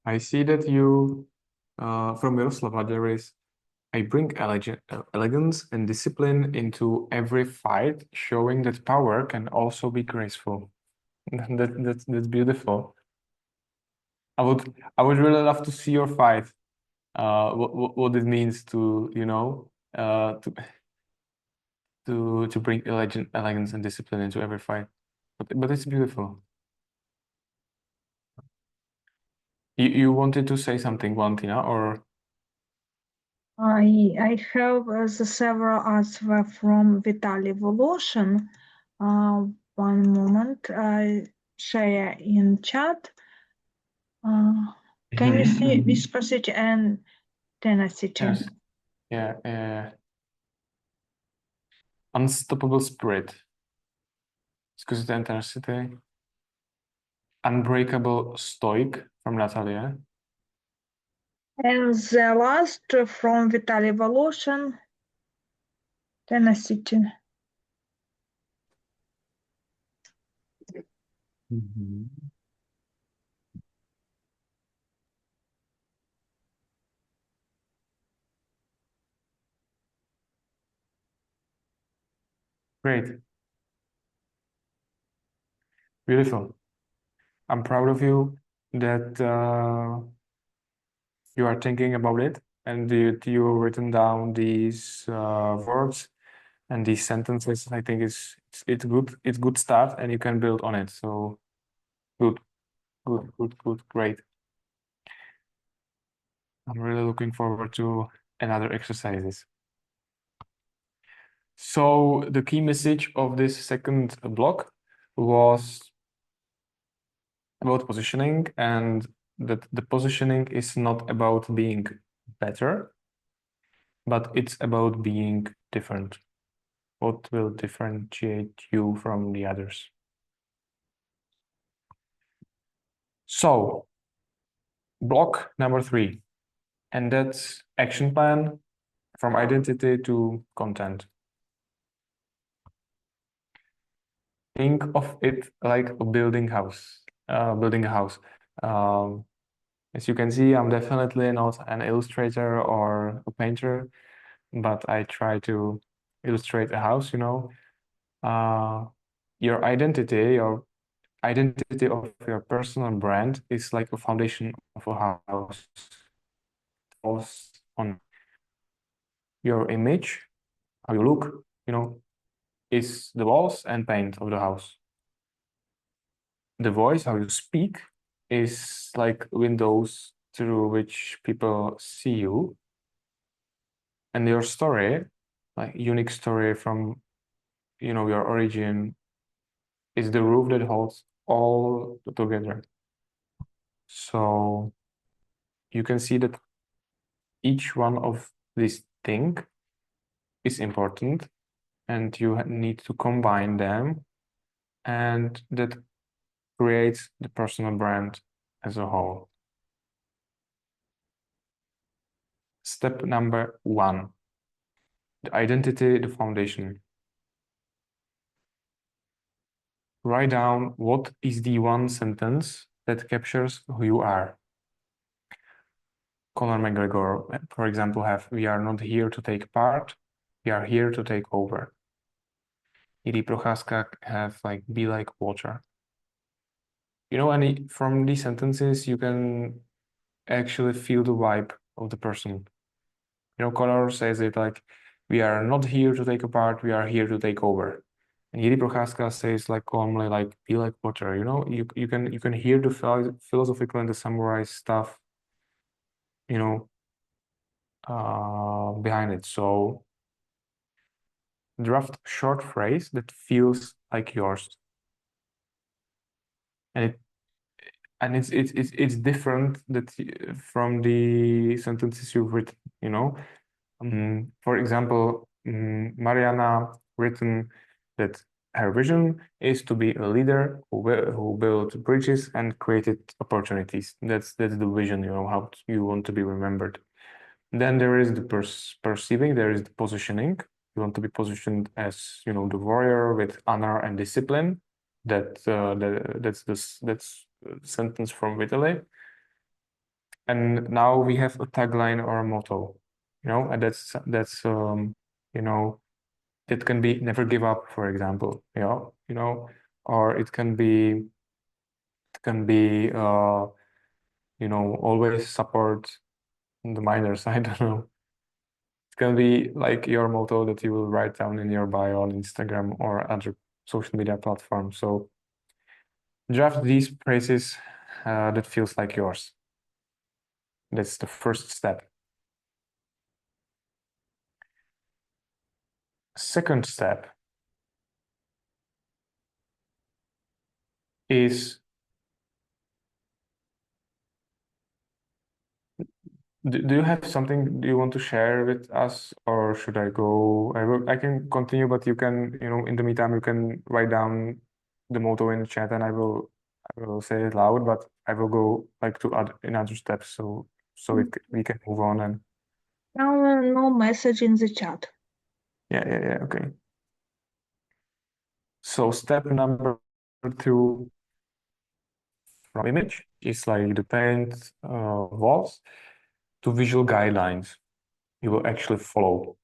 I see that you, from Miroslava, there is, I bring elegance and discipline into every fight, showing that power can also be graceful. That's beautiful. I would really love to see your fight. What it means to, you know, to bring elegance and discipline into every fight. But it's beautiful. You wanted to say something, Valentina, or? I have the several answers from Vitaly Voloshin. One moment, I share in chat. Can you see viscosity and tenacity? Yes. Yeah. Unstoppable spirit. Viscosity and tenacity. Unbreakable stoic from Natalia. And the last from Vitaly Voloshin, tenacity. Great. Beautiful. I'm proud of you that you are thinking about it and that you've written down these words and these sentences. I think it's good. It's good start, and you can build on it. So good, great. I'm really looking forward to another exercises. So the key message of this second block was about positioning, and that the positioning is not about being better, but it's about being different. What will differentiate you from the others? So, block number 3, and that's action plan from identity to content. Think of it like a building house. As you can see, I'm definitely not an illustrator or a painter, but I try to illustrate a house, you know. Your identity of your personal brand is like a foundation of a house. On your image, how you look, you know, is the walls and paint of the house. The voice, how you speak, is like windows through which people see you. And your story, like unique story from, you know, your origin, is the roof that holds all together. So you can see that each one of these things is important, and you need to combine them, and that creates the personal brand as a whole. Step number 1, the identity, the foundation. Write down what is the one sentence that captures who you are. Conor McGregor, for example, we are not here to take part, we are here to take over. Jiří Procházka have like, be like water. You know, and from these sentences, you can actually feel the vibe of the person. You know, Conor says it like, we are not here to take a part, we are here to take over. And Jiří Procházka says like calmly, like, be like water. You know, you can hear the philosophical and the summarized stuff, you know, behind it. So draft short phrase that feels like yours, and it's different from the sentences you've written. You know, for example, Mariana written that her vision is to be a leader who built bridges and created opportunities. That's the vision. You know, how you want to be remembered. Then there is the perceiving. There is the positioning. You want to be positioned as, you know, the warrior with honor and discipline. That's the sentence from Vitaly. And now we have a tagline or a motto, and that's it can be never give up, for example, or it can be always support the minors. I don't know. It can be like your motto that you will write down in your bio on Instagram or other social media platforms. So draft these phrases that feels like yours. That's the first step. Second step is, do you have something you want to share with us, or should I go? I can continue, but you can, in the meantime, you can write down the motto in the chat, and I will say it loud, but I will go like to other steps, so we can move on. And Now, no message in the chat. yeah, okay. So step number 2 from image is like the paint walls to visual guidelines you will actually follow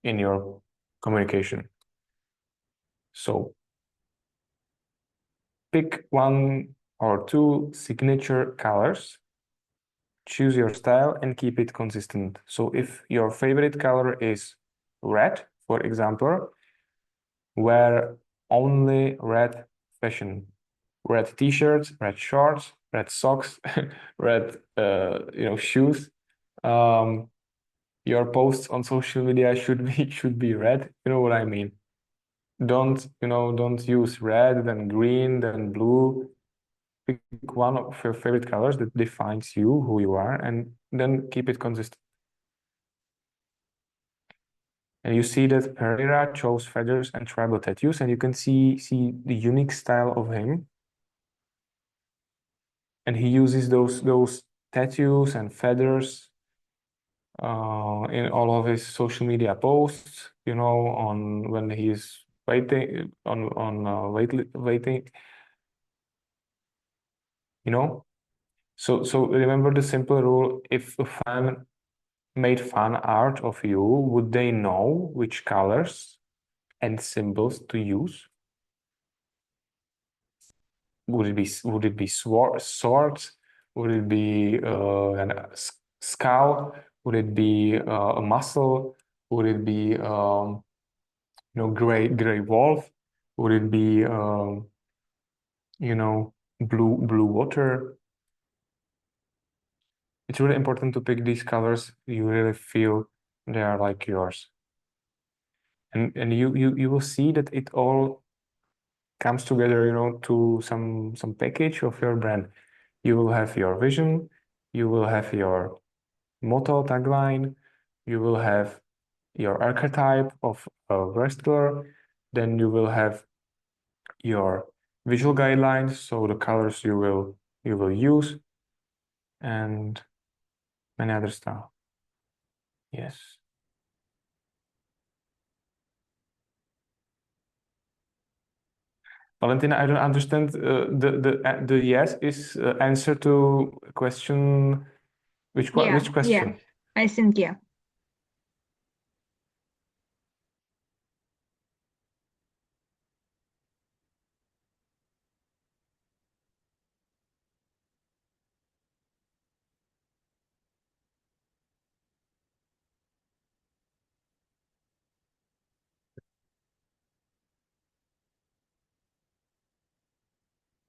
in your communication. So pick 1 or 2 signature colors, choose your style and keep it consistent. So if your favorite color is red, for example, wear only red fashion, red t-shirts, red shorts, red socks, red shoes. Your posts on social media should be red. You know what I mean? Don't use red, then green, then blue. Pick one of your favorite colors that defines you, who you are, and then keep it consistent. And you see that Pereira chose feathers and tribal tattoos, and you can see the unique style of him. And he uses those tattoos and feathers in all of his social media posts, on when he's waiting waiting, So remember the simple rule: if a fan made fan art of you, would they know which colors and symbols to use? Would it be swords? Would it be a skull? Would it be a muscle? Would it be gray wolf? Would it be blue water? It's really important to pick these colors you really feel they are like yours. And you will see that it all comes together, to some package of your brand. You will have your vision, you will have your motto tagline, you will have your archetype of a wrestler, then you will have your visual guidelines, so the colors you will use, and many other stuff. Yes. Valentina, I don't understand. The yes is answer to question. Which question? Yeah, I think yeah.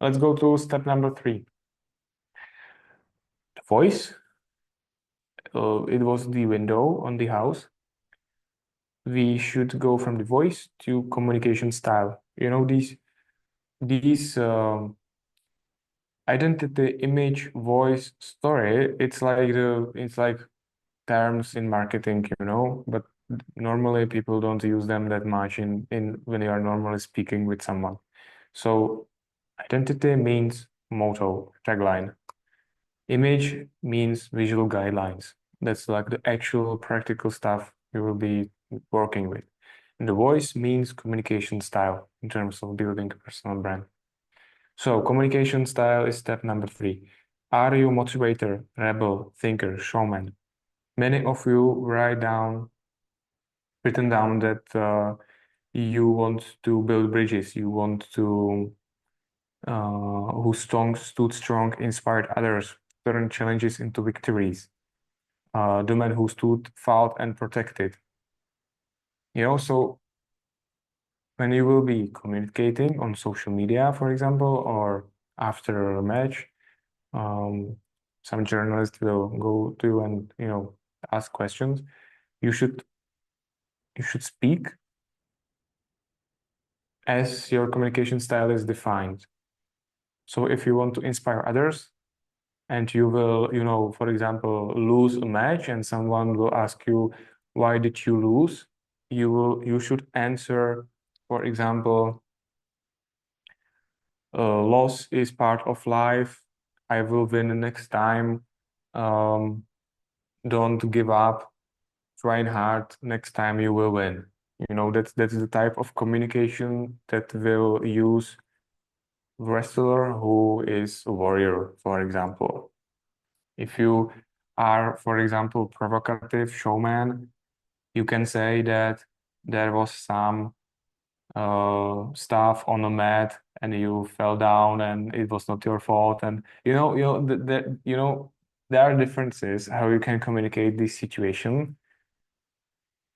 Let's go to step number 3. The voice. It was the window on the house. We should go from the voice to communication style. These identity, image, voice, story. It's like terms in marketing, but normally people don't use them that much in when you are normally speaking with someone. So identity means motto, tagline. Image means visual guidelines. That's like the actual practical stuff you will be working with. And the voice means communication style in terms of building a personal brand. So communication style is step number 3. Are you motivator, rebel, thinker, showman? Many of you written down that you want to build bridges, you want to who stood strong, inspired others, turned challenges into victories. The man who stood, fought, and protected. So when you will be communicating on social media, for example, or after a match, some journalist will go to you and ask questions. You should speak as your communication style is defined. So if you want to inspire others, and you will, for example, lose a match, and someone will ask you, why did you lose? You should answer, for example, loss is part of life. I will win the next time. Don't give up. Trying hard. Next time you will win. That's the type of communication that will use wrestler who is a warrior, for example. If you are, for example, provocative showman, you can say that there was some stuff on the mat and you fell down and it was not your fault, and there are differences how you can communicate this situation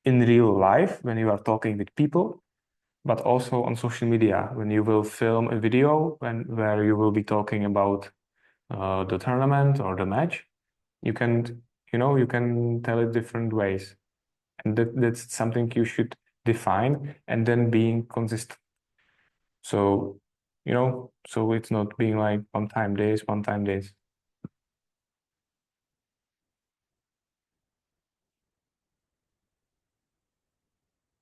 in real life when you are talking with people, but also on social media when you will film a video where you will be talking about the tournament or the match. You can tell it different ways, and that's something you should define, and then being consistent. So it's not being like one time this.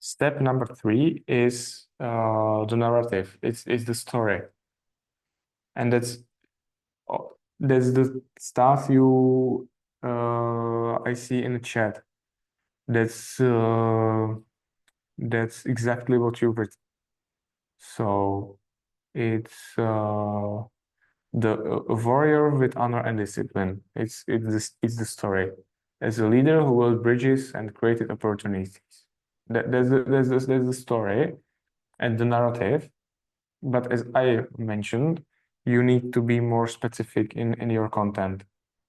Step number 3 is the narrative. It's the story, and that's the stuff you I see in the chat. That's exactly what you've written. So it's the warrior with honor and discipline. It's the story. As a leader who built bridges and created opportunities. There's the story and the narrative. But as I mentioned, you need to be more specific in your content.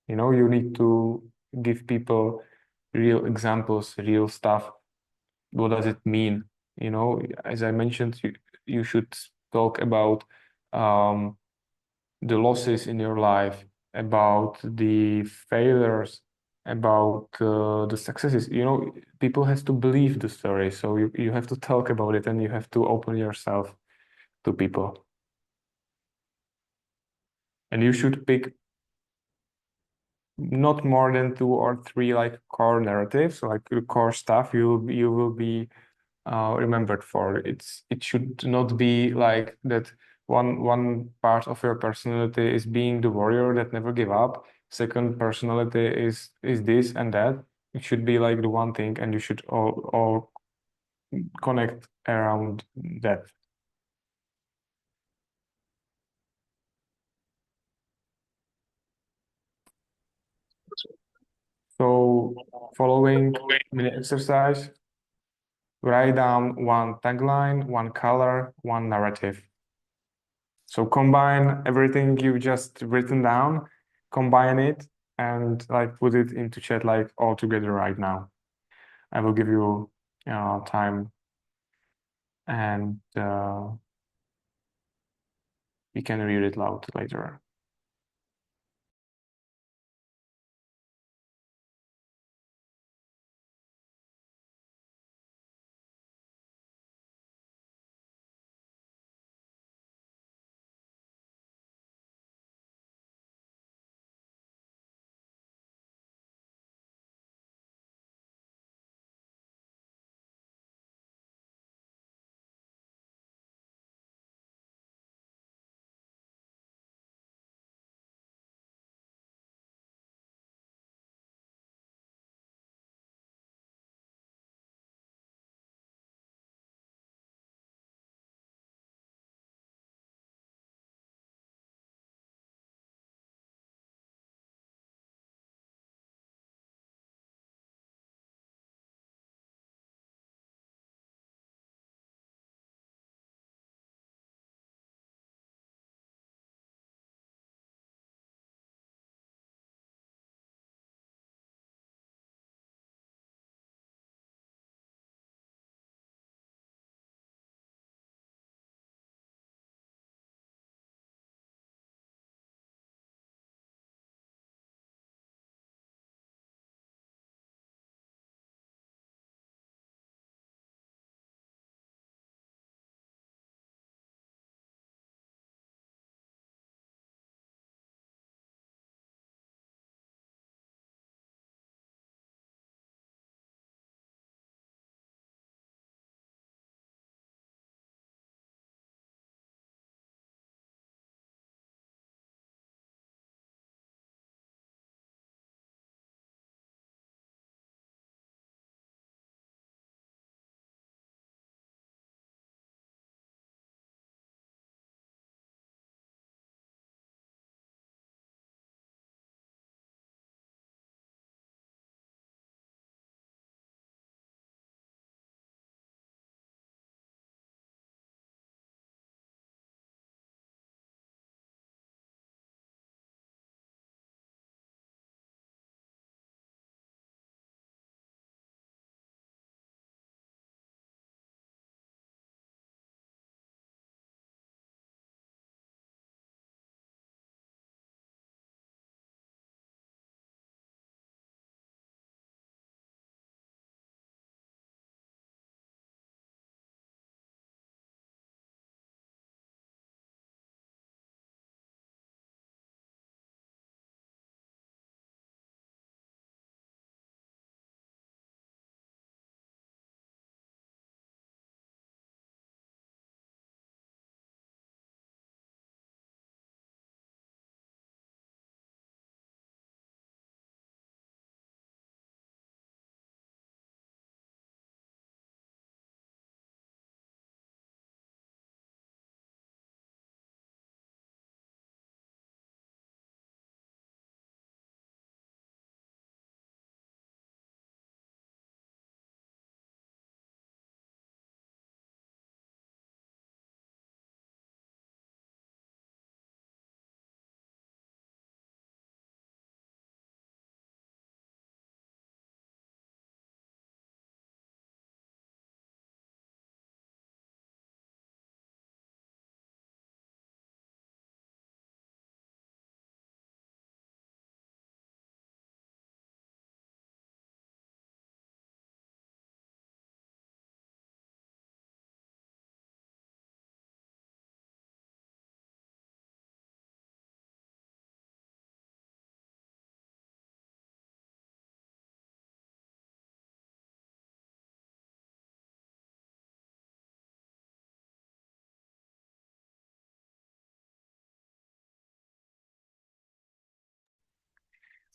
You need to give people real examples, real stuff. What does it mean? As I mentioned, you should talk about the losses in your life, about the failures, about the successes. People have to believe the story, so you have to talk about it, and you have to open yourself to people. And you should pick not more than 2 or 3 like core narratives, like core stuff you will be remembered for. It should not be like that one part of your personality is being the warrior that never give up. Second personality is this and that. It should be like the one thing, and you should all connect around that. So following mini exercise, write down one tagline, one color, one narrative. So combine everything you've just written down, combine it, and like put it into chat like all together right now. I will give you time, and you can read it loud later.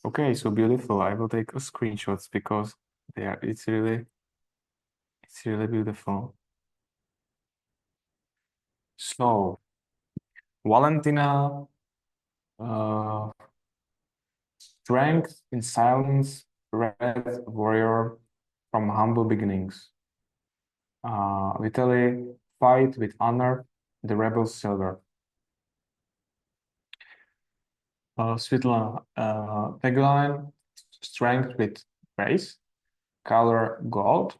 Okay, so beautiful. I will take a screenshots because it's really beautiful. So, Valentina, strength in silence, red warrior from humble beginnings. Vitaly, fight with honor, the rebel silver. Svetlana, tagline, strength with grace, color gold,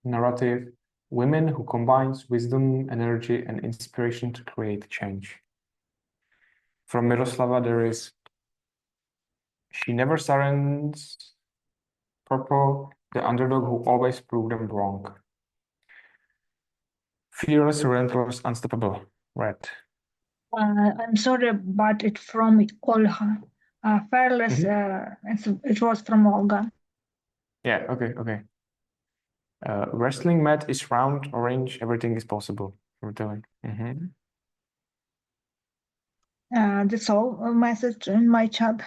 narrative, women who combines wisdom, energy, and inspiration to create change. From Miroslava, there is, she never surrenders, purple, the underdog who always proved them wrong. Fearless, relentless, unstoppable, red. I'm sorry, but it's from Olga. Fearless, it was from Olga. Yeah, okay. Wrestling mat is round, orange, everything is possible. We're telling. That's all message in my chat.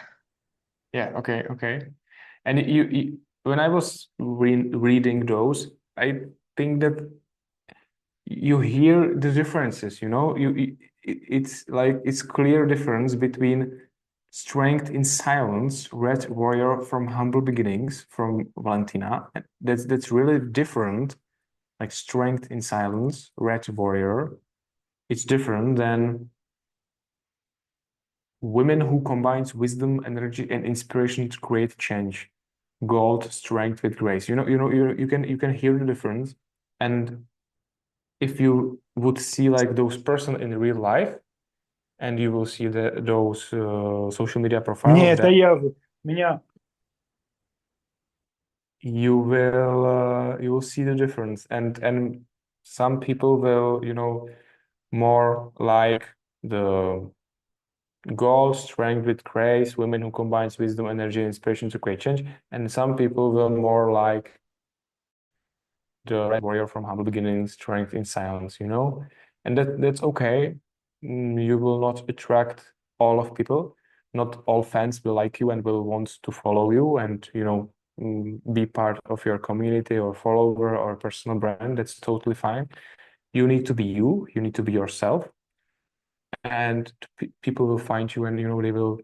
Yeah, okay. And you when I was reading those, I think that you hear the differences, you know? It's like it's clear difference between strength in silence, red warrior from humble beginnings from Valentina. That's really different. Like strength in silence, red warrior. It's different than women who combines wisdom, energy, and inspiration to create change. Gold, strength with grace. You can hear the difference. And if you would see like those person in real life, and you will see those social media profiles, Не, это я. Меня. you will see the difference. And some people will, more like the gold, strength with grace, women who combines wisdom, energy, and inspiration to create change. And some people will more like the red warrior from humble beginnings, strength in silence, and that's okay. You will not attract all of people. Not all fans will like you and will want to follow you and be part of your community or follower or personal brand. That's totally fine. You need to be you. You need to be yourself, and people will find you, and they will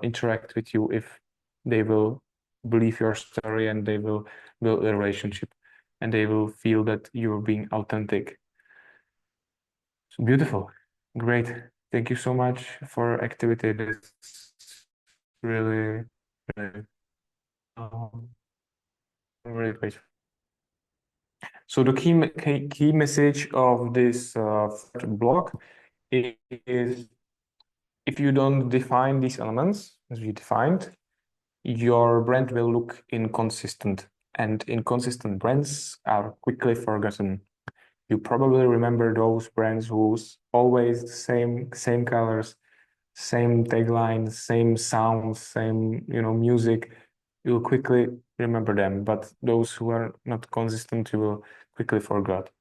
interact with you if they will believe your story and they will build a relationship and they will feel that you're being authentic. So beautiful. Great. Thank you so much for activity. It's really, really, really great. So the key message of this blog is, if you don't define these elements as we defined, your brand will look inconsistent, and inconsistent brands are quickly forgotten. You probably remember those brands who's always the same colors, same tagline, same sounds, same music. You'll quickly remember them, but those who are not consistent, you will quickly forget.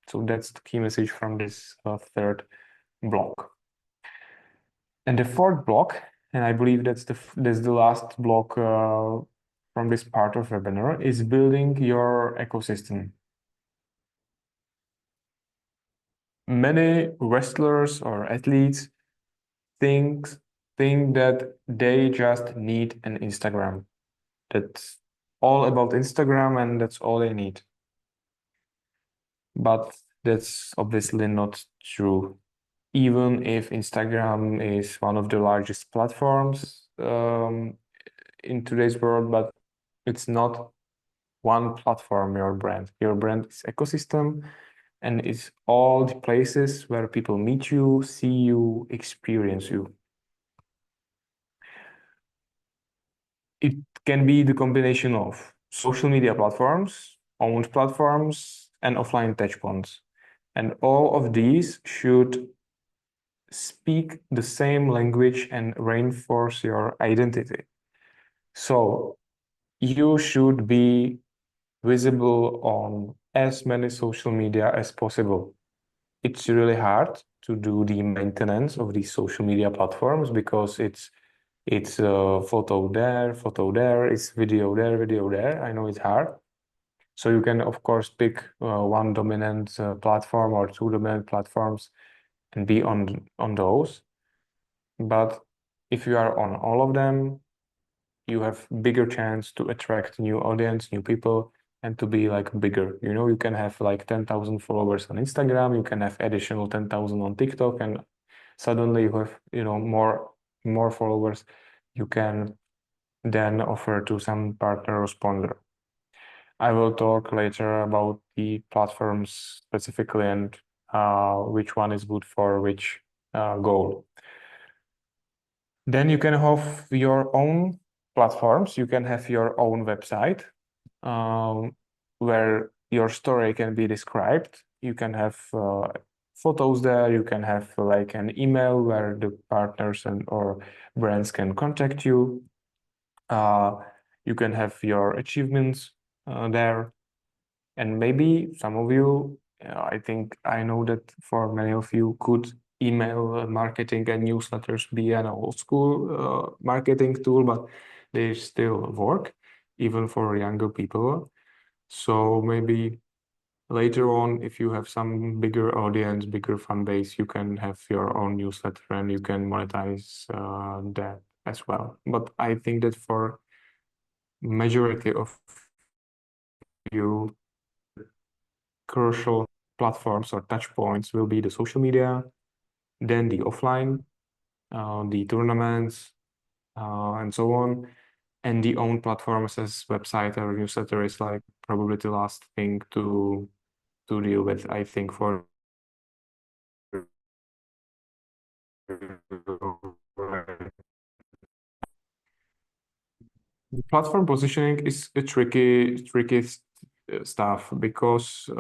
So that's the key message from this third block. And the fourth block, and I believe that's the last block from this part of webinar, is building your ecosystem. Many wrestlers or athletes think that they just need an Instagram. That's all about Instagram and that's all they need. But that's obviously not true. Even if Instagram is one of the largest platforms in today's world, but it's not one platform, your brand. Your brand is ecosystem, and it's all the places where people meet you, see you, experience you. It can be the combination of social media platforms, owned platforms, and offline touchpoints. And all of these should speak the same language and reinforce your identity. So you should be visible on as many social media as possible. It's really hard to do the maintenance of these social media platforms because it's It's photo there, it's video there. I know it's hard. So you can, of course, pick one dominant platform or two dominant platforms and be on those. But if you are on all of them, you have bigger chance to attract new audience, new people, and to be like bigger. You know, you can have like 10,000 followers on Instagram, you can have additional 10,000 on TikTok, and suddenly you have, you know, more followers you can then offer to some partner or sponsor. I will talk later about the platforms specifically and which one is good for which goal. Then you can have your own platforms. You can have your own website where your story can be described. You can have photos there. You can have like an email where the partners and or brands can contact you. You can have your achievements there. And maybe some of you, I think I know that for many of you, could email marketing and newsletters be an old school marketing tool, but they still work even for younger people. So maybe later on, if you have some bigger audience, bigger fan base, you can have your own newsletter and you can monetize that as well. But I think that for majority of you, crucial platforms or touch points will be the social media, then the offline, the tournaments, and so on. And the own platforms as website or newsletter is like probably the last thing to deal with, I think, for the platform positioning is a tricky stuff because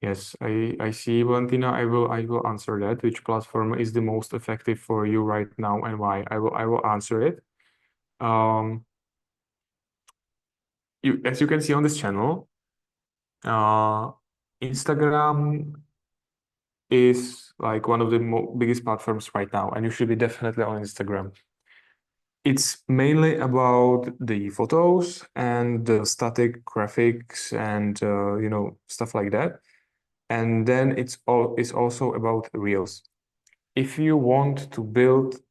yes, I see, Valentina. I will answer that. Which platform is the most effective for you right now and why? I will answer it. As you can see on this channel, Instagram is like one of the biggest platforms right now, and you should be definitely on Instagram. It's mainly about the photos and the static graphics and you know, stuff like that. And then it's also about Reels. If you want to build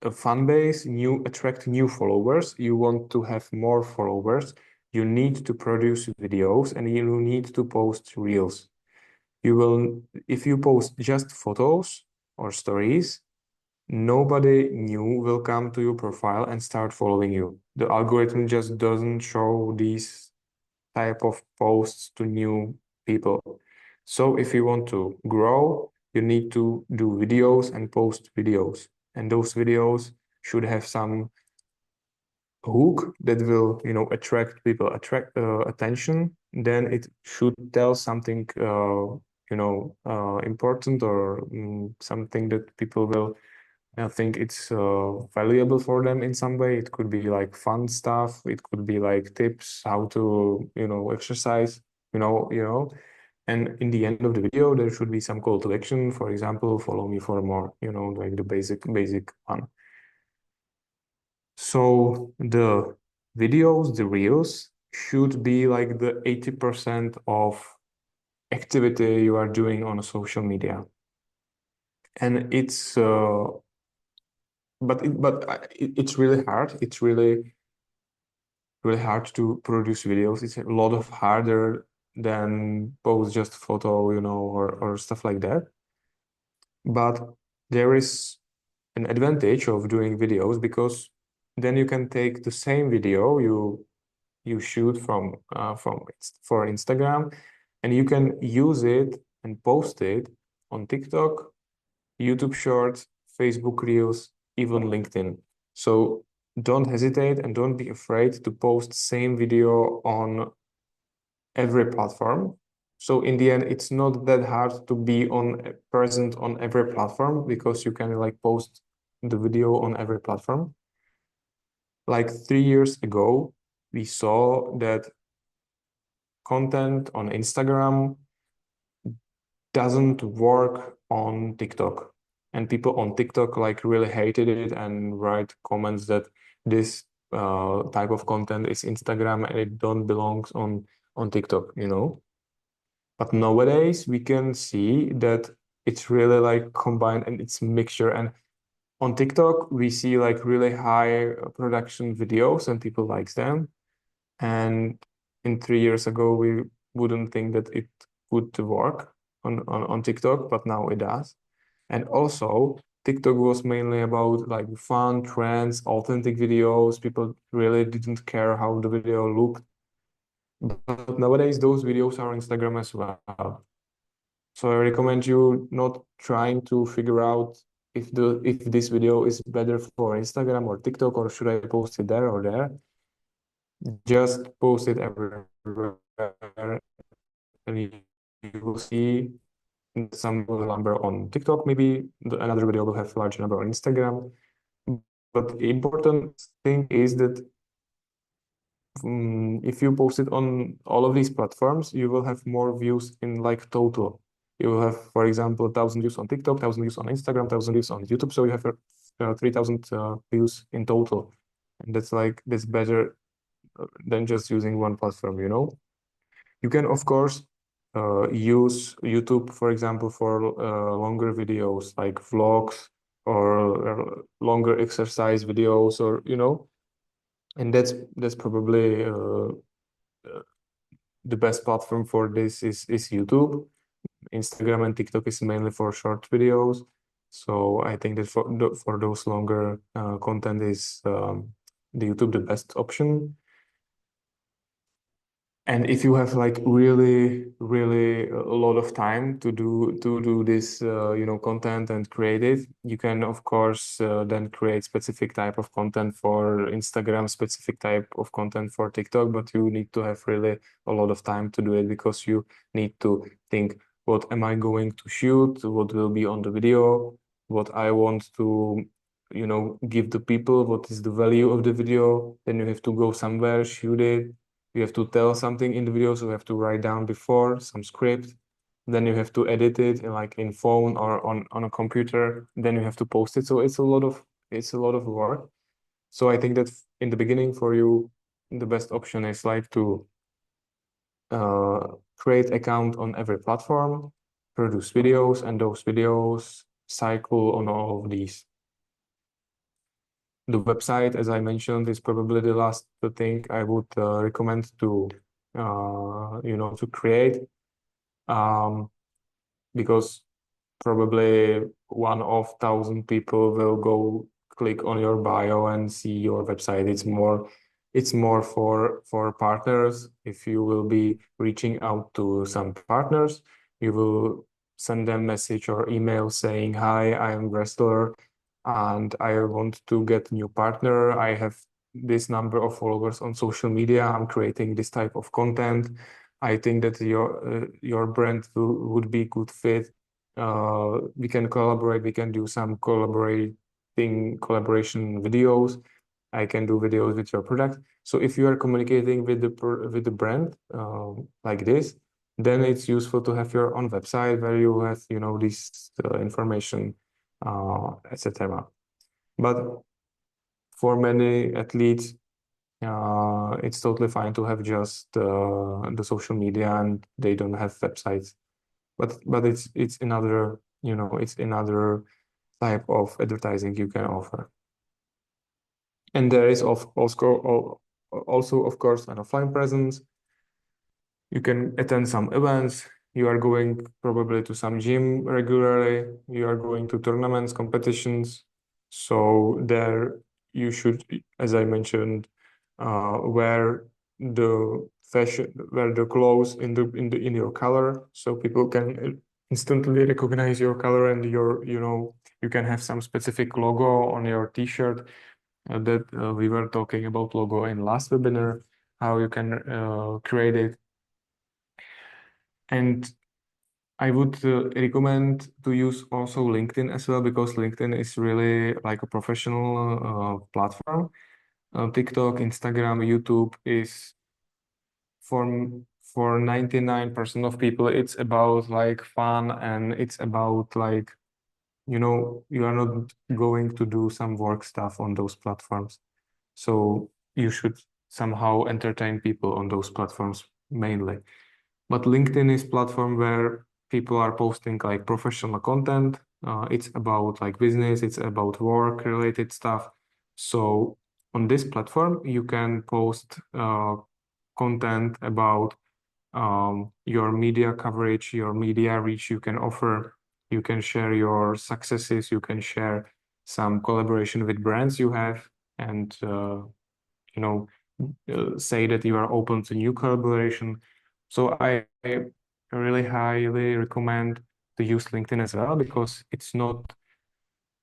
a fan base, attract new followers, you want to have more followers, you need to produce videos and you need to post Reels. If you post just photos or stories, nobody new will come to your profile and start following you. The algorithm just doesn't show these type of posts to new people. So if you want to grow, you need to do videos and post videos. And those videos should have some hook that will, you know, attract people, attention. Then it should tell something, you know, important or something that people will think it's valuable for them in some way. It could be like fun stuff. It could be like tips how to, you know, exercise, you know. And in the end of the video, there should be some call to action. For example, follow me for more, you know, like the basic one. So the videos, the Reels, should be like the 80% of activity you are doing on a social media. And it's but it's really hard. It's really hard to produce videos. It's a lot of harder than post just photo, you know, or stuff like that. But there is an advantage of doing videos because then you can take the same video you shoot for Instagram, and you can use it and post it on TikTok, YouTube Shorts, Facebook Reels, even LinkedIn. So don't hesitate and don't be afraid to post same video on every platform. So in the end, it's not that hard to be present on every platform because you can like post the video on every platform. Like 3 years ago, we saw that content on Instagram doesn't work on TikTok. and people on TikTok like really hated it and write comments that this type of content is Instagram and it don't belongs on TikTok, you know. But nowadays we can see that it's really like combined and it's mixture. And on TikTok we see like really high production videos and people likes them. And in 3 years ago we wouldn't think that it would work on TikTok, but now it does. And also TikTok was mainly about like fun, trends, authentic videos. People really didn't care how the video looked. But nowadays those videos are on Instagram as well. So I recommend you not trying to figure out if this video is better for Instagram or TikTok, or should I post it there or there. Just post it everywhere and you will see some number on TikTok, maybe another video will have a large number on Instagram. But the important thing is that if you post it on all of these platforms, you will have more views in like total. You will have, for example, 1,000 views on TikTok, 1,000 views on Instagram, 1,000 views on YouTube. So you have 3,000 views in total. And that's better than just using one platform, you know. You can, of course, use YouTube, for example, for longer videos like vlogs or longer exercise videos, or you know, and that's probably the best platform for this is YouTube. Instagram and TikTok is mainly for short videos, so I think that for those longer content is the YouTube the best option. And if you have like really a lot of time to do this you know, content and create it, you can of course then create specific type of content for Instagram, specific type of content for TikTok, but you need to have really a lot of time to do it, because you need to think, what am I going to shoot, what will be on the video, what I want to, you know, give the people, what is the value of the video. Then you have to go somewhere, shoot it. You have to tell something in the video, so you have to write down before some script. Then you have to edit it in phone or on a computer. Then you have to post it. So it's a lot of work. So I think that in the beginning for you, the best option is like to create account on every platform, produce videos, and those videos cycle on all of these. The website, as I mentioned, is probably the last thing I would recommend to, you know, to create, because probably 1 of 1,000 people will go click on your bio and see your website. It's more for partners. If you will be reaching out to some partners, you will send them message or email saying, hi, I am wrestler and I want to get new partner. I have this number of followers on social media. I'm creating this type of content. I think that your brand would be good fit. We can collaborate. We can do some collaboration videos. I can do videos with your product. So if you are communicating with the brand like this, then it's useful to have your own website where you have, you know, this information, etc. But for many athletes, it's totally fine to have just the social media and they don't have websites. But it's another, you know, it's another type of advertising you can offer. And there is also of course an offline presence. You can attend some events. You are going probably to some gym regularly. You are going to tournaments, competitions. So there you should, as I mentioned, wear the clothes in your color, so people can instantly recognize your color, and you can have some specific logo on your t-shirt. That we were talking about logo in last webinar, how you can create it. And I would recommend to use also LinkedIn as well, because LinkedIn is really like a professional platform. TikTok, Instagram, YouTube is for 99% of people, it's about like fun, and it's about like you are not going to do some work stuff on those platforms. So you should somehow entertain people on those platforms mainly. But LinkedIn is platform where people are posting like professional content. It's about like business, it's about work related stuff. So on this platform, you can post content about your media coverage, your media reach you can offer. You can share your successes, you can share some collaboration with brands you have, and say that you are open to new collaboration. So I really highly recommend to use LinkedIn as well, because it's not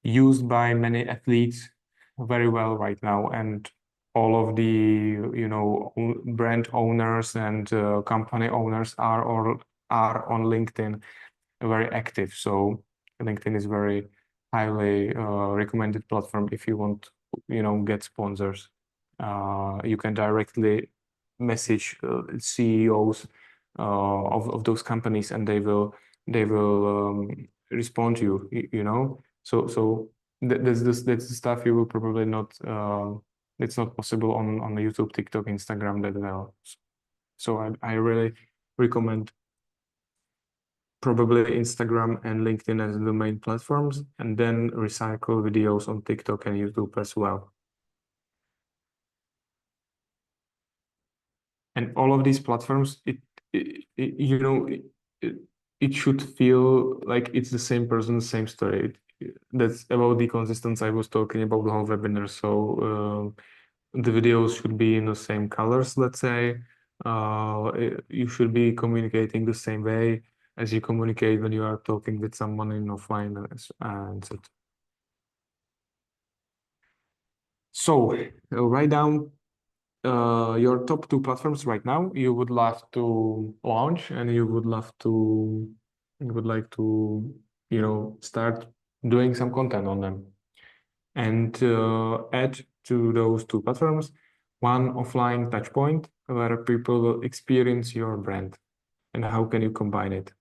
used by many athletes very well right now, and all of the brand owners and company owners are on LinkedIn very active. So LinkedIn is very highly recommended platform if you want get sponsors. You can directly message CEOs of those companies, and they will respond to you. So that's the stuff you will probably not. It's not possible on YouTube, TikTok, Instagram that well. So I really recommend probably Instagram and LinkedIn as the main platforms, and then recycle videos on TikTok and YouTube as well. And all of these platforms, it should feel like it's the same person, same story. That's about the consistency I was talking about the whole webinar. So the videos should be in the same colors, let's say. You should be communicating the same way as you communicate when you are talking with someone in offline, and so. So write down your top 2 platforms right now you would love to launch, and you would like to start doing some content on them, and add to those 2 platforms one offline touch point where people will experience your brand. And how can you combine it?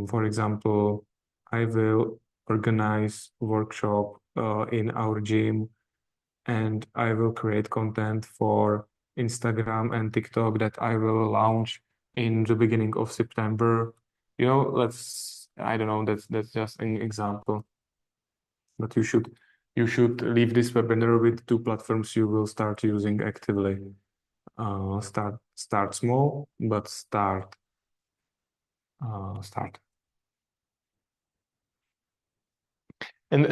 For example, I will organize a workshop in our gym, and I will create content for Instagram and TikTok that I will launch in the beginning of September. I don't know, that's just an example. But you should leave this webinar with 2 platforms you will start using actively. Start small, but start. And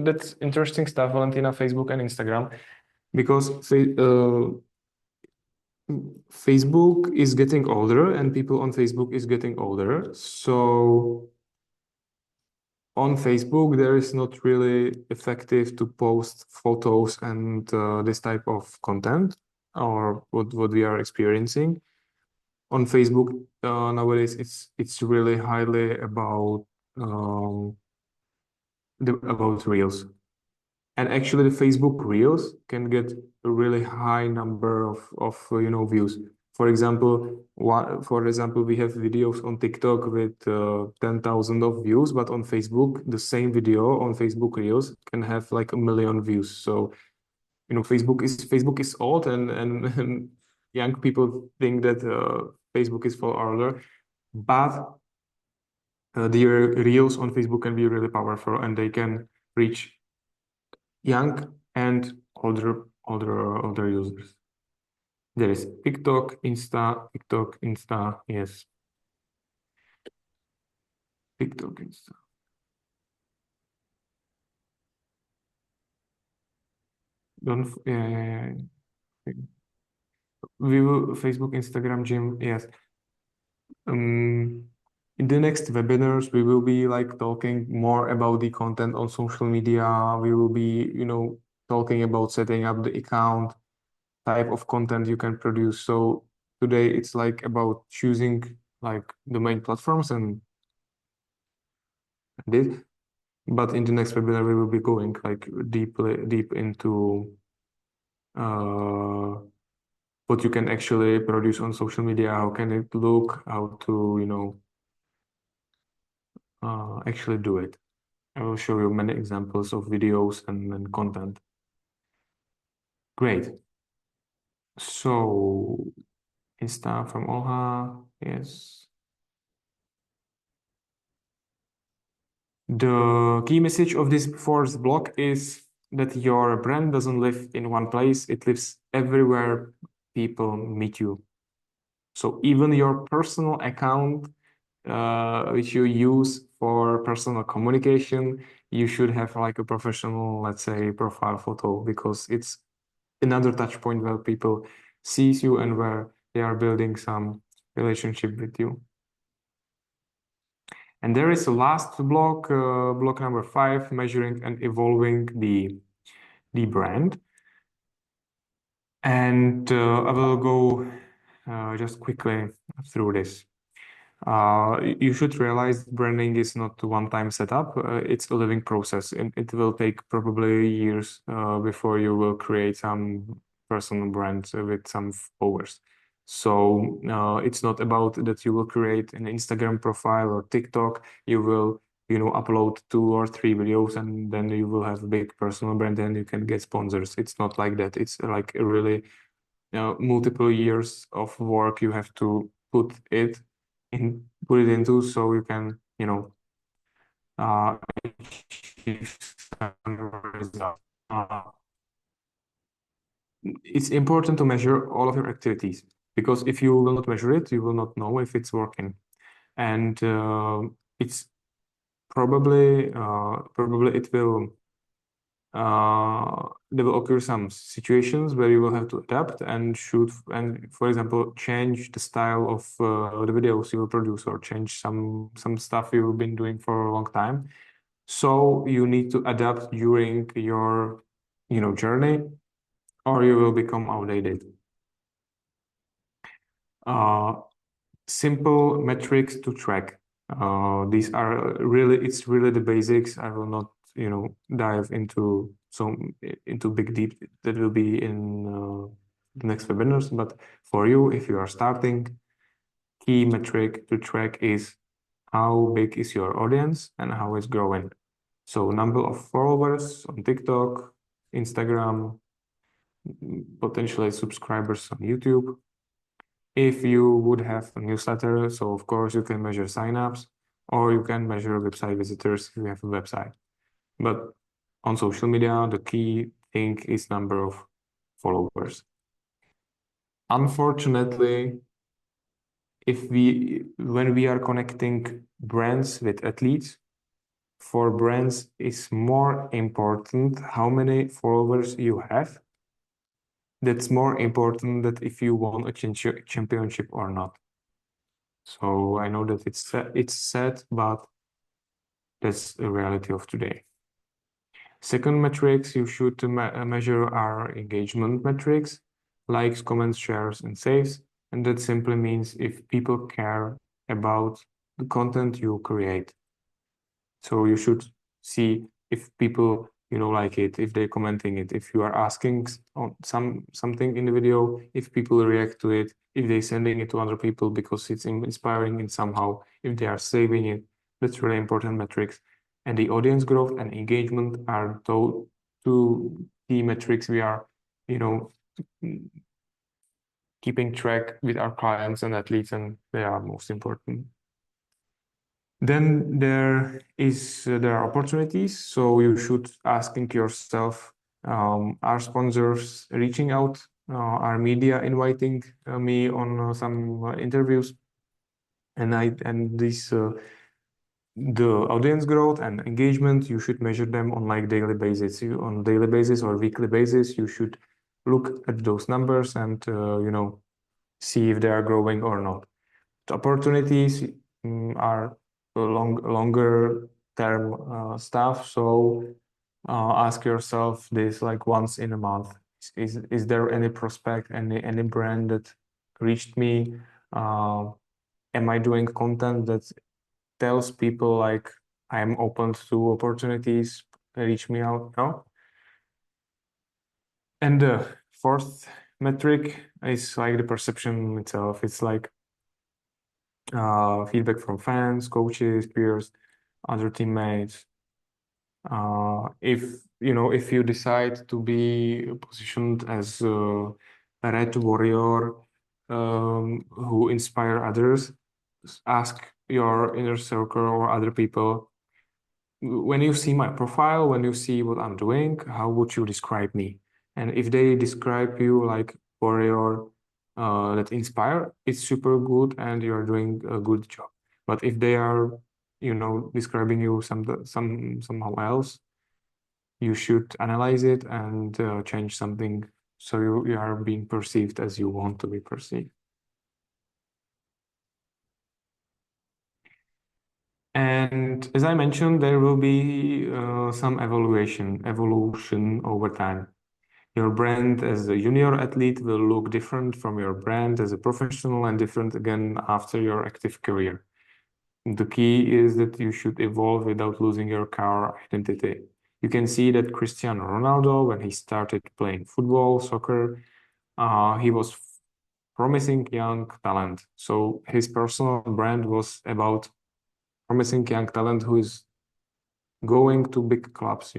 that's interesting stuff, Valentina, Facebook and Instagram, because Facebook is getting older, and people on Facebook is getting older. So on Facebook, there is not really effective to post photos and this type of content, or what we are experiencing. On Facebook nowadays, it's really highly about Reels. And actually the Facebook Reels can get a really high number of views. For example, we have videos on TikTok with 10,000 of views, but on Facebook, the same video on Facebook Reels can have like 1 million views. So Facebook is old, and young people think that Facebook is for older, but the Reels on Facebook can be really powerful, and they can reach young and older users. There is TikTok, Insta, yes. TikTok, Insta. We will Facebook, Instagram, gym, yes. In the next webinars, we will be like talking more about the content on social media. We will be, talking about setting up the account, type of content you can produce. So today it's like about choosing like the main platforms and this. But in the next webinar, we will be going like deep into what you can actually produce on social media. How can it look? How to, actually do it. I will show you many examples of videos and content. Great. So, Insta from Olha, yes. The key message of this fourth block is that your brand doesn't live in one place, it lives everywhere people meet you. So even your personal account, which you use for personal communication, you should have like a professional, let's say, profile photo, because it's another touch point where people sees you and where they are building some relationship with you. And there is a last block, block number 5, measuring and evolving the brand. And I will go just quickly through this. You should realize branding is not a one-time setup. It's a living process, and it will take probably years before you will create some personal brand with some followers. So it's not about that you will create an Instagram profile or TikTok. You will, upload 2 or 3 videos, and then you will have a big personal brand, and you can get sponsors. It's not like that. It's like a really multiple years of work you have to put it into, so you can, achieve some results. It's important to measure all of your activities, because if you will not measure it, you will not know if it's working. And it's probably it will there will occur some situations where you will have to adapt and shoot, and for example, change the style of the videos you will produce, or change some stuff you've been doing for a long time. So you need to adapt during your journey, or you will become outdated. Simple metrics to track. These are it's really the basics. I will not dive into big deep. That will be in the next webinars. But for you, if you are starting, key metric to track is how big is your audience and how it's growing. So number of followers on TikTok, Instagram, potentially subscribers on YouTube. If you would have a newsletter, so of course you can measure signups, or you can measure website visitors if you have a website. But on social media, the key thing is number of followers. Unfortunately, when we are connecting brands with athletes, for brands it's more important how many followers you have. That's more important than if you won a championship or not. So I know that it's sad, but that's the reality of today. Second metrics you should measure are engagement metrics, likes, comments, shares, and saves. And that simply means if people care about the content you create. So you should see if people like it, if they're commenting it, if you are asking on something in the video, if people react to it, if they're sending it to other people because it's inspiring in somehow, if they are saving it. That's really important metrics. And the audience growth and engagement are those 2 key metrics we are keeping track with our clients and athletes, and they are most important. Then there are opportunities. So you should asking yourself, are sponsors reaching out? Are media inviting me on some interviews? And this the audience growth and engagement, you should measure them on like daily basis. On daily basis or weekly basis, you should look at those numbers and see if they are growing or not. The opportunities are longer term stuff. So ask yourself this like once in a month: is there any prospect, any brand that reached me? Am I doing content that tells people like I am open to opportunities, reach me out? No. And the fourth metric is like the perception itself. It's like feedback from fans, coaches, peers. other teammates. If you decide to be positioned as a red warrior who inspire others, ask your inner circle or other people, when you see my profile, when you see what I'm doing, how would you describe me? And if they describe you like warrior that inspire, it's super good and you're doing a good job. But if they are, describing you somehow else, you should analyze it and change something so you are being perceived as you want to be perceived. And as I mentioned, there will be some evolution over time. Your brand as a junior athlete will look different from your brand as a professional and different again after your active career. The key is that you should evolve without losing your core identity. You can see that Cristiano Ronaldo, when he started playing football, soccer, he was promising young talent. So his personal brand was about promising young talent who is going to big clubs,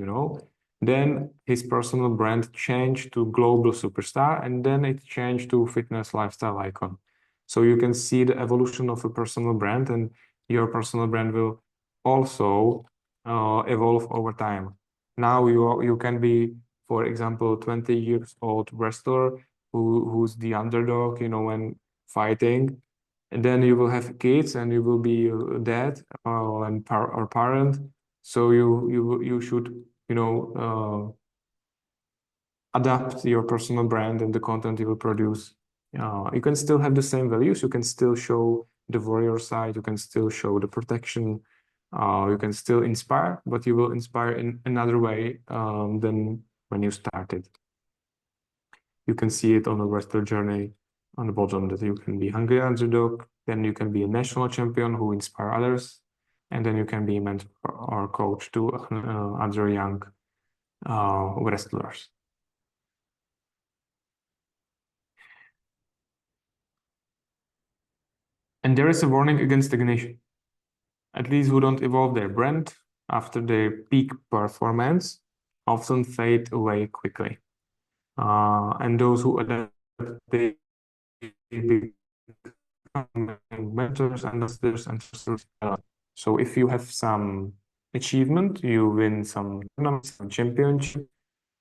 Then his personal brand changed to global superstar, and then it changed to fitness lifestyle icon. So you can see the evolution of a personal brand, and your personal brand will also evolve over time. Now you can be, for example, 20 years old wrestler who's the underdog, when fighting, and then you will have kids and you will be a dad or parent. So you should adapt your personal brand and the content you will produce. You can still have the same values. You can still show the warrior side. You can still show the protection. You can still inspire, but you will inspire in another way than when you started. You can see it on the wrestler journey on the bottom that you can be hungry underdog. Then you can be a national champion who inspire others. And then you can be a mentor or coach to other young wrestlers. And there is a warning against stagnation. Athletes who don't evolve their brand after their peak performance often fade away quickly. And those who adapt, they become mentors, ambassadors, and so if you have some achievement, you win some tournaments, some championship,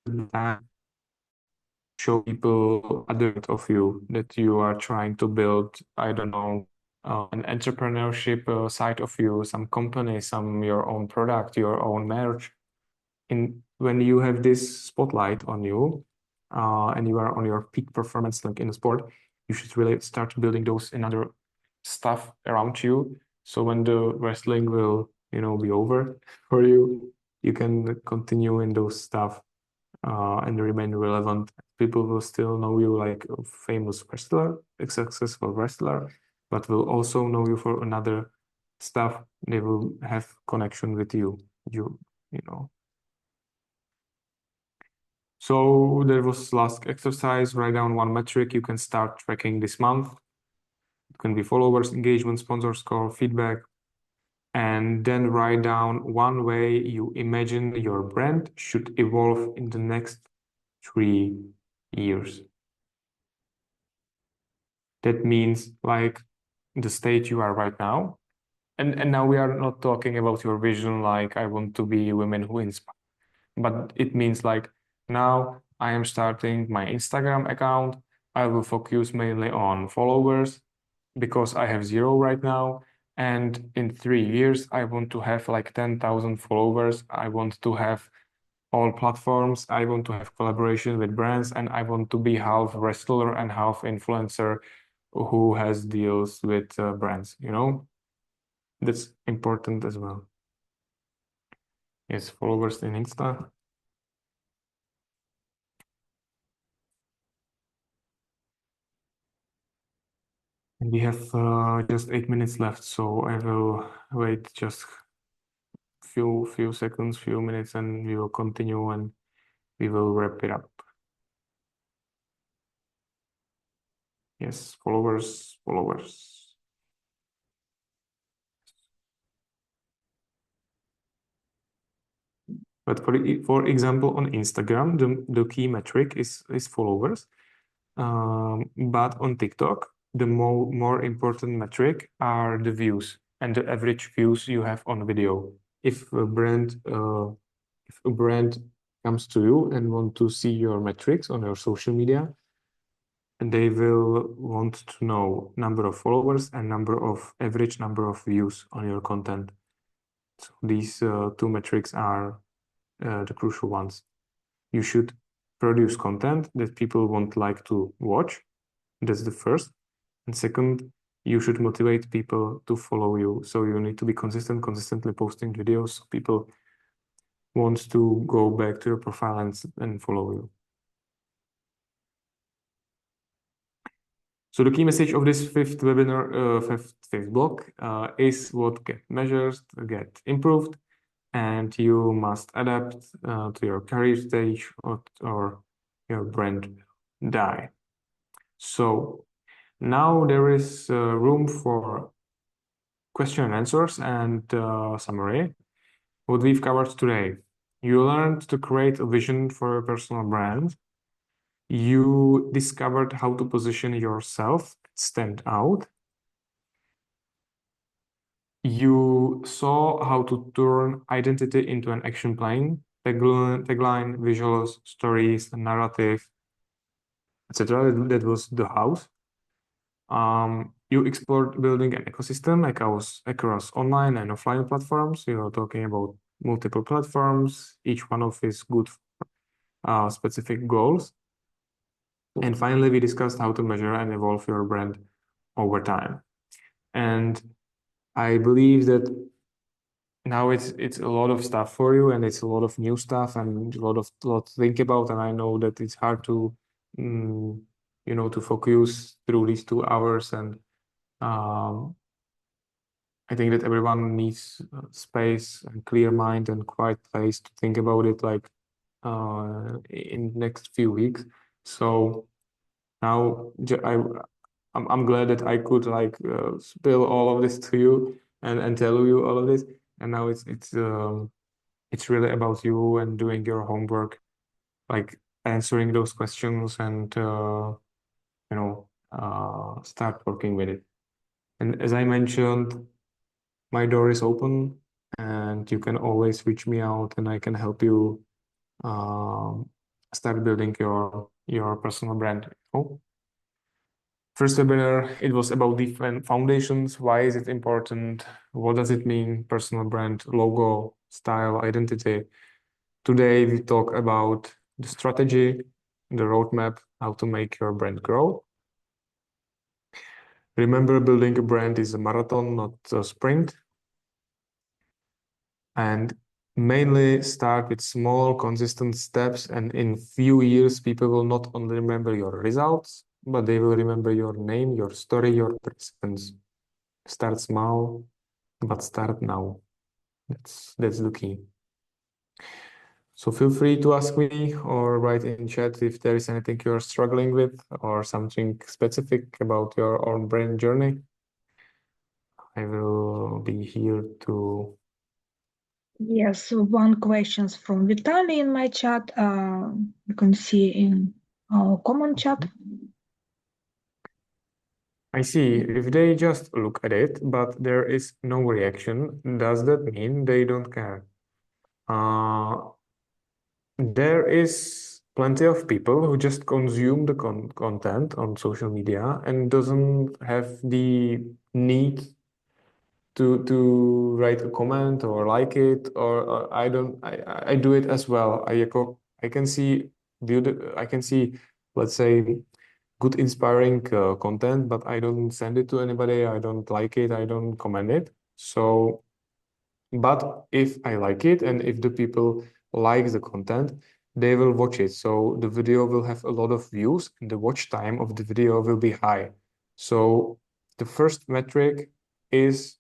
and show people other of you that you are trying to build, I don't know, an entrepreneurship side of you, some company, your own product, your own merch. When you have this spotlight on you and you are on your peak performance like in a sport, you should really start building those and other stuff around you. So when the wrestling will, be over for you, you can continue in those stuff and remain relevant. People will still know you like a famous wrestler, a successful wrestler, but will also know you for another stuff. They will have connection with you, So there was last exercise, write down one metric you can start tracking this month. It can be followers, engagement, sponsor score, feedback. And then write down one way you imagine your brand should evolve in the next 3 years. That means like the state you are right now. And now we are not talking about your vision like I want to be women who inspire. But it means like now I am starting my Instagram account. I will focus mainly on followers because I have 0 right now. And in 3 years, I want to have like 10,000 followers. I want to have all platforms. I want to have collaboration with brands, and I want to be half wrestler and half influencer who has deals with brands, That's important as well. Yes, followers in Insta. And we have just 8 minutes left, so I will wait just few seconds, few minutes, and we will continue and we will wrap it up. Yes, followers. But for example, on Instagram, the key metric is followers. But on TikTok, the more important metric are the views and the average views you have on video. If a brand comes to you and want to see your metrics on your social media, and they will want to know number of followers and average number of views on your content. So these two metrics are the crucial ones. You should produce content that people won't like to watch. That's the first. And second, you should motivate people to follow you. So you need to be consistently posting videos so people want to go back to your profile and follow you. So the key message of this fifth webinar, fifth block, is what get measured, get improved, and you must adapt to your career stage or your brand die. So now there is room for question and answers and summary. What we've covered today. You learned to create a vision for a personal brand. You discovered how to position yourself, stand out. You saw how to turn identity into an action plan, tagline, visuals, stories, narrative, etc. That was the house. You explored building an ecosystem across online and offline platforms. You are talking about multiple platforms, each one of is good for specific goals. And finally, we discussed how to measure and evolve your brand over time. And I believe that now it's a lot of stuff for you, and it's a lot of new stuff and a lot to think about. And I know that it's hard to to focus through these 2 hours. And I think that everyone needs space and clear mind and quiet place to think about it, like in the next few weeks. So now I'm glad that I could spill all of this to you and tell you all of this. And now it's really about you and doing your homework, like answering those questions and start working with it. And as I mentioned, my door is open, and you can always reach me out, and I can help you start building your personal brand. First webinar, it was about different foundations. Why is it important? What does it mean? Personal brand, logo, style, identity. Today we talk about the strategy, the roadmap, how to make your brand grow. Remember, building a brand is a marathon, not a sprint. And mainly start with small, consistent steps. And in few years, people will not only remember your results, but they will remember your name, your story, your presence. Start small, but start now. That's the key. So feel free to ask me or write in chat if there is anything you're struggling with or something specific about your own brand journey. I will be here to... Yes, one question from Vitaly in my chat. You can see in our common chat. I see. If they just look at it, but there is no reaction, does that mean they don't care? There is plenty of people who just consume the content on social media and doesn't have the need to write a comment or like it, or I do it as well. I can see let's say good inspiring content, but I don't send it to anybody. I don't like it. I don't comment it. So, but if I like it and if the people like the content, they will watch it. So the video will have a lot of views and the watch time of the video will be high. So the first metric is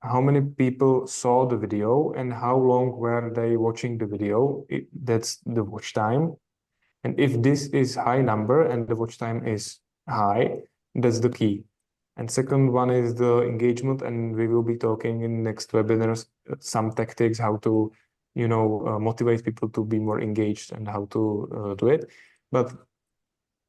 how many people saw the video and how long were they watching the video. That's the watch time. And if this is high number and the watch time is high, that's the key. And second one is the engagement, and we will be talking in next webinars some tactics how to motivate people to be more engaged and how to do it. But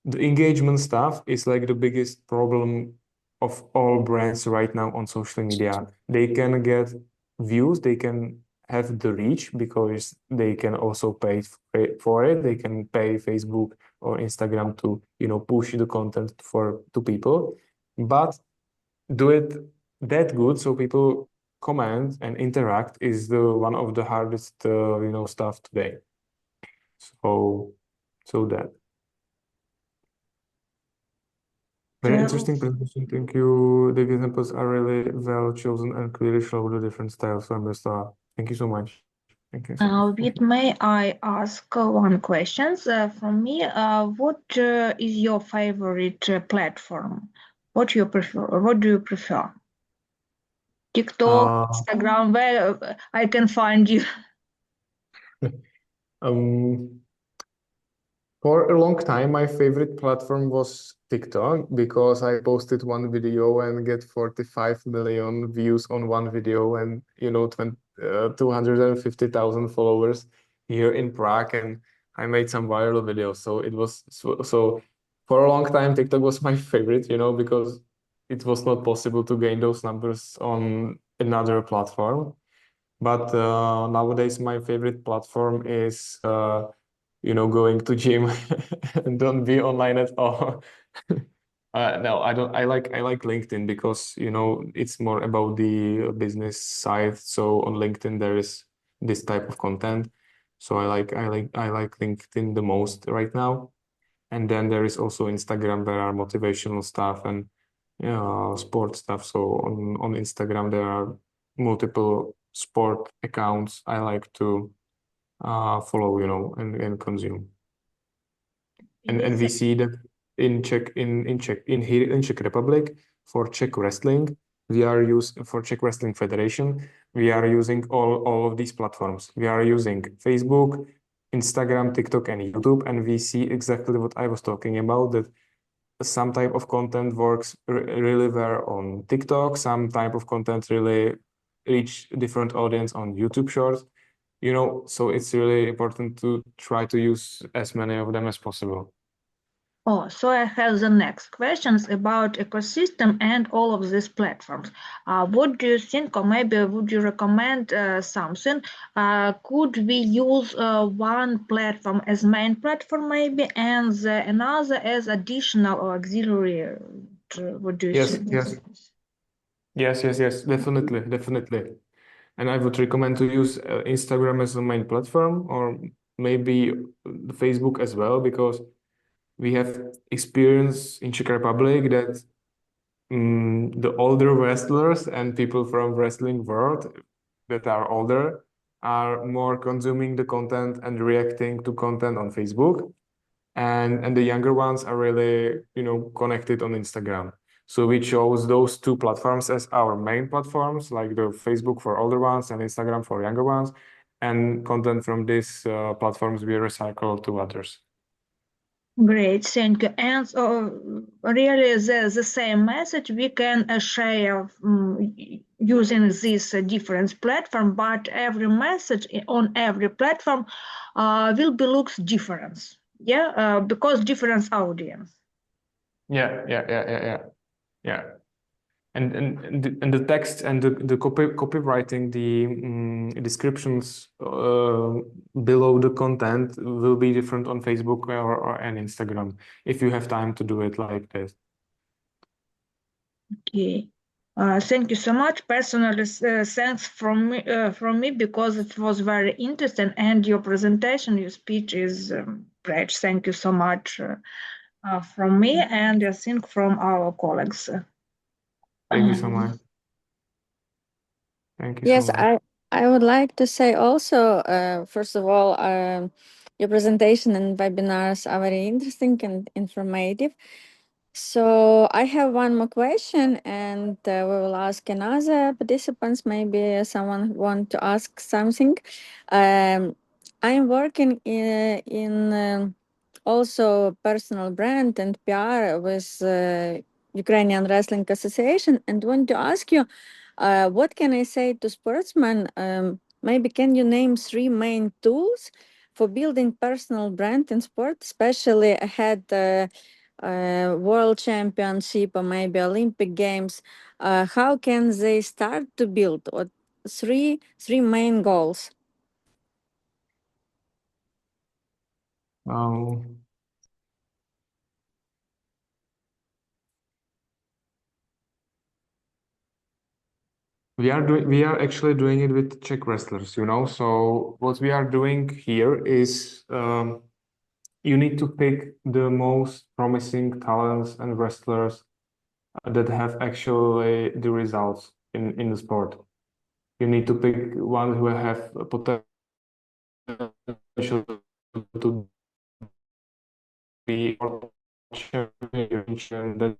the engagement stuff is like the biggest problem of all brands right now on social media. They can get views, they can have the reach because they can also pay for it. They can pay Facebook or Instagram to, push the content to people, but do it that good so people comment and interact is one of the hardest, stuff today. So that. Very So- interesting presentation. Thank you. The examples are really well chosen and clearly show the different styles from the star. Thank you so much. Thank you. Vít, may I ask one question from me? What is your favorite platform? What do you prefer? TikTok, Instagram, where I can find you? For a long time, my favorite platform was TikTok because I posted one video and get 45 million views on one video and 250,000 followers here in Prague, and I made some viral videos. So it was so for a long time TikTok was my favorite, because it was not possible to gain those numbers on another platform. But nowadays my favorite platform is going to gym and don't be online at all. No, I don't. I like LinkedIn because it's more about the business side. So on LinkedIn there is this type of content. So I like LinkedIn the most right now. And then there is also Instagram, there are motivational stuff and sport stuff. So on Instagram there are multiple sport accounts I like to follow, and consume. And we see that in Czech Republic for Czech wrestling, for Czech Wrestling Federation, we are using all of these platforms. We are using Facebook, Instagram, TikTok, and YouTube, and we see exactly what I was talking about, that some type of content works really well on TikTok, some type of content really reach different audience on YouTube Shorts, so it's really important to try to use as many of them as possible. Oh, so I have the next questions about ecosystem and all of these platforms. What do you think, or maybe would you recommend something? Could we use one platform as main platform maybe, and another as additional or auxiliary? What do you think? Yes, definitely. And I would recommend to use Instagram as the main platform, or maybe Facebook as well, because we have experience in Czech Republic that the older wrestlers and people from wrestling world that are older are more consuming the content and reacting to content on Facebook, and the younger ones are really connected on Instagram. So we chose those two platforms as our main platforms, like the Facebook for older ones and Instagram for younger ones, and content from these platforms we recycle to others. Great, thank you. And really the same message we can share using this different platform, but every message on every platform will be looks different. Yeah, because different audience. Yeah. And the text and the copywriting, the descriptions below the content will be different on Facebook or and Instagram if you have time to do it like this. Okay. Thank you so much. Personally, thanks from me because it was very interesting, and your presentation, your speech is great. Thank you so much from me, and I think from our colleagues. Thank you so much. Thank you Yes, so much. I would like to say also, first of all, your presentation and webinars are very interesting and informative. So I have one more question, and we will ask another participants. Maybe someone want to ask something. I'm working in also personal brand and PR with Ukrainian Wrestling Association, and want to ask you, what can I say to sportsmen maybe can you name 3 main tools for building personal brand in sport, especially ahead World Championship or maybe Olympic Games? How can they start to build? Or three main goals. We are actually doing it with Czech wrestlers, you know. So what we are doing here is you need to pick the most promising talents and wrestlers that have actually the results in the sport. You need to pick ones who have potential to be champion that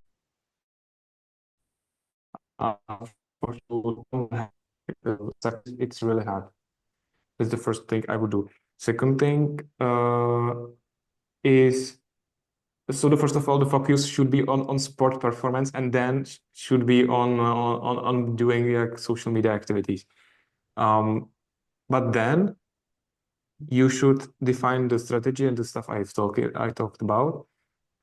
for sure it's really hard. That's the first thing I would do. Second thing is, so first of all, the focus should be on sport performance, and then should be on doing like social media activities. But then you should define the strategy and the stuff I talked about,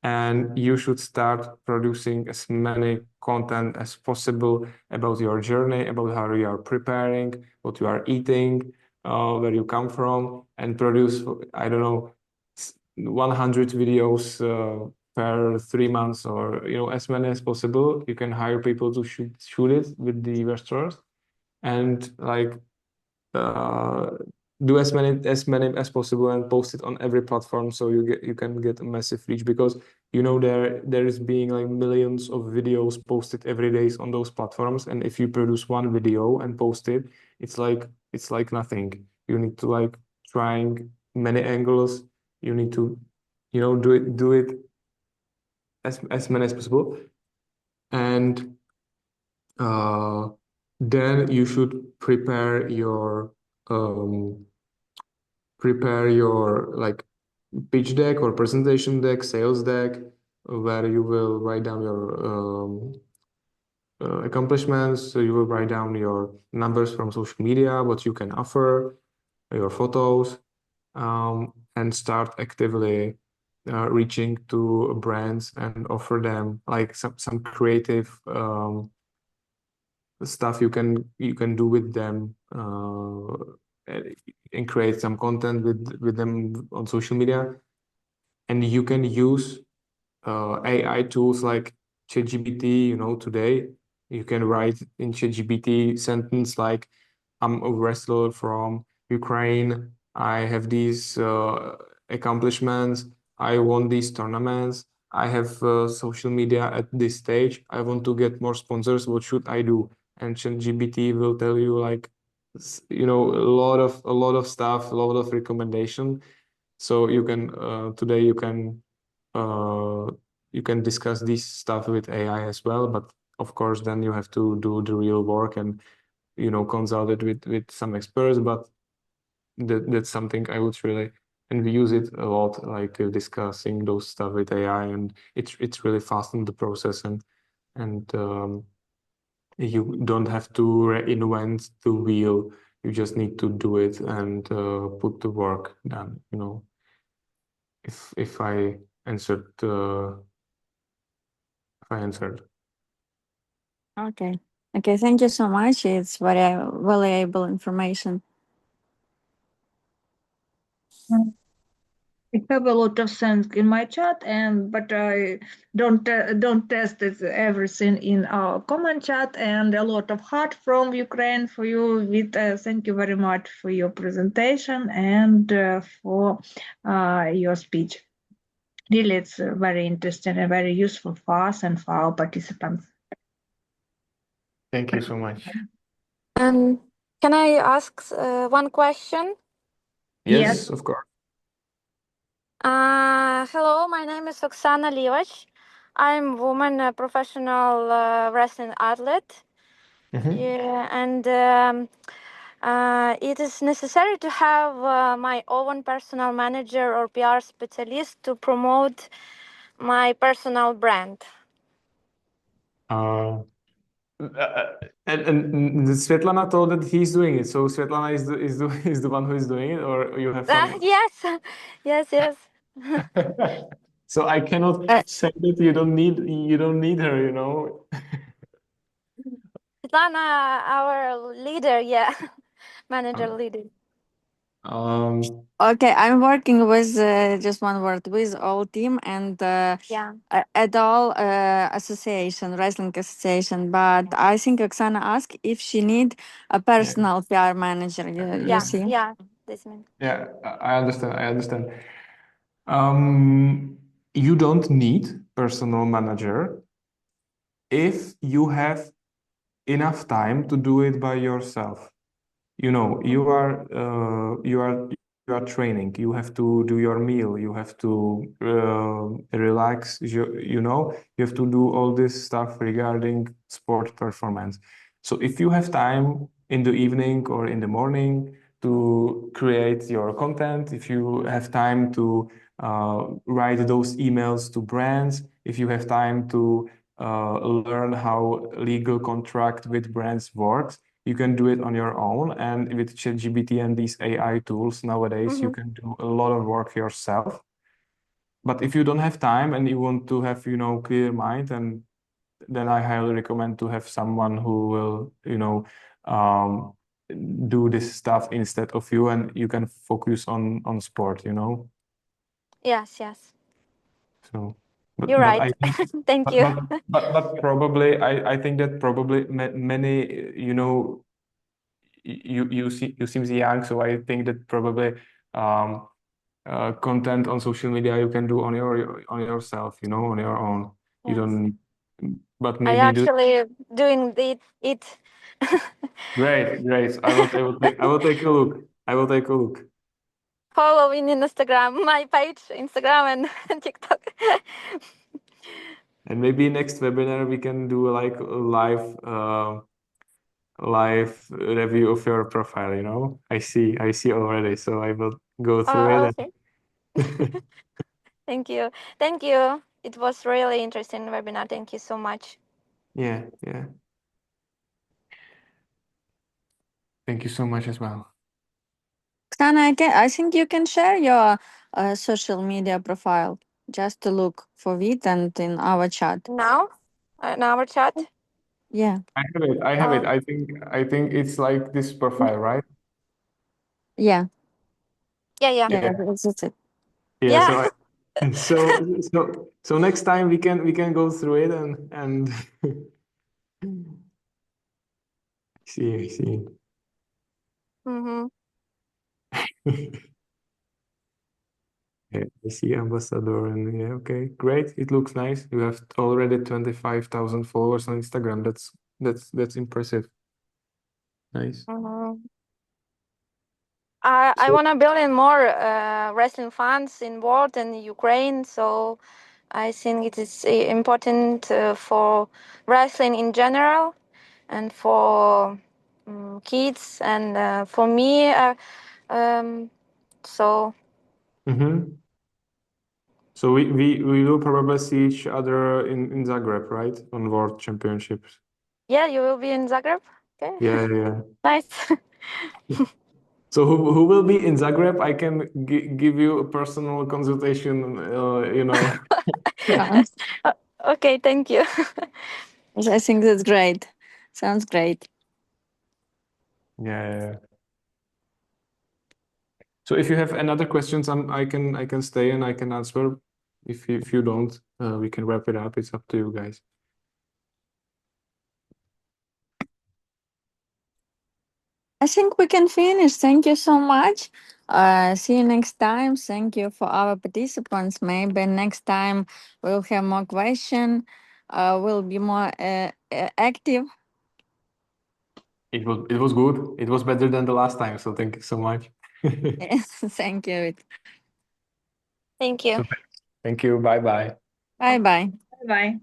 and you should start producing as many content as possible about your journey, about how you are preparing, what you are eating, where you come from, and produce, I don't know, 100 videos per 3 months, or as many as possible. You can hire people to shoot it with the wrestlers, and like do as many as possible and post it on every platform, so you can get a massive reach, because there is being like millions of videos posted every day on those platforms, and if you produce one video and post it, it's like nothing. You need to like trying many angles. You need to do it as many as possible, and then you should prepare your like pitch deck or presentation deck, sales deck, where you will write down your accomplishments. So you will write down your numbers from social media, what you can offer, your photos, and start actively reaching to brands and offer them like some creative stuff you can do with them, and create some content with them on social media. And you can use AI tools like ChatGPT. Today you can write in ChatGPT sentence like, I'm a wrestler from Ukraine, I have these accomplishments, I won these tournaments, I have social media at this stage, I want to get more sponsors, what should I do? And ChatGPT will tell you like a lot of stuff, a lot of recommendation. So you can today you can discuss this stuff with AI as well, but of course then you have to do the real work and consult it with some experts. But that's something I would really, and we use it a lot, like discussing those stuff with AI, and it's really fast in the process, and you don't have to reinvent the wheel. You just need to do it and put the work done. If I answered. Okay. Thank you so much. It's very valuable information. I have a lot of sense in my chat, but I don't test it, everything in our comment chat, and a lot of heart from Ukraine for you. Vít, thank you very much for your presentation and for your speech. Really, it's very interesting and very useful for us and for our participants. Thank you so much. Can I ask one question? Yes, of course. Hello, my name is Oksana Livach. I'm woman, a professional wrestling athlete. Yeah, and it is necessary to have my own personal manager or PR specialist to promote my personal brand. And Svetlana told that he's doing it. So Svetlana is the one who is doing it, or you have some. Yes, yes. So I cannot say that you don't need her, you know. Svetlana, our leader, yeah, manager leader. Okay, I'm working with just one word with all team and Yeah. at all association, wrestling association. But I think Oksana asked if she need a personal PR manager. You Yeah, see? yeah, this means. Yeah, I understand. You don't need personal manager if you have enough time to do it by yourself. You know, you are training. You have to do your meal. You have to relax. You know, you have to do all this stuff regarding sport performance. So if you have time in the evening or in the morning to create your content, if you have time to write those emails to brands, if you have time to learn how legal contract with brands works, you can do it on your own. And with ChatGPT and these AI tools nowadays, you can do a lot of work yourself. But if you don't have time and you want to have, clear mind, and then I highly recommend to have someone who will, do this stuff instead of you, and you can focus on sport, Yes. So, You're right. I think, Thank you. but probably I think that probably many, you seem young, so I think that probably content on social media you can do on yourself, on your own. You Yes. don't, but I maybe actually doing it. Great. I will take a look. Follow in Instagram, my page, Instagram and TikTok. And maybe next webinar we can do like a live review of your profile, I see already, so I will go through it. Okay. Thank you. It was really interesting webinar. Thank you so much. Yeah. Thank you so much as well. Oksana, I think you can share your social media profile just to look for Vít and in our chat. Now, in our chat. Yeah. I have it. I think it's like this profile, right? Yeah. Yeah. That's it. Yeah. So next time we can go through it and I see. Mm-hmm. Yeah, I see ambassador, and yeah, okay, great. It looks nice. You have already 25,000 followers on Instagram. That's impressive. Nice. Mm-hmm. I want to build in more wrestling fans in world and Ukraine. So I think it is important for wrestling in general and for kids and for me. So So we will probably see each other in Zagreb, right? On World Championships. yeah, you will be in Zagreb. Okay. Yeah. Nice. So who will be in Zagreb? I can give you a personal consultation, Yeah. Okay, thank you. I think that's great. Sounds great. Yeah. So if you have another questions, I can stay and I can answer. If you don't, we can wrap it up. It's up to you guys. I think we can finish. Thank you so much. See you next time. Thank you for our participants. Maybe next time we'll have more questions. We'll be more active. It was good. It was better than the last time. So thank you so much. Thank you. Thank you. Thank you. Bye. Bye. Bye.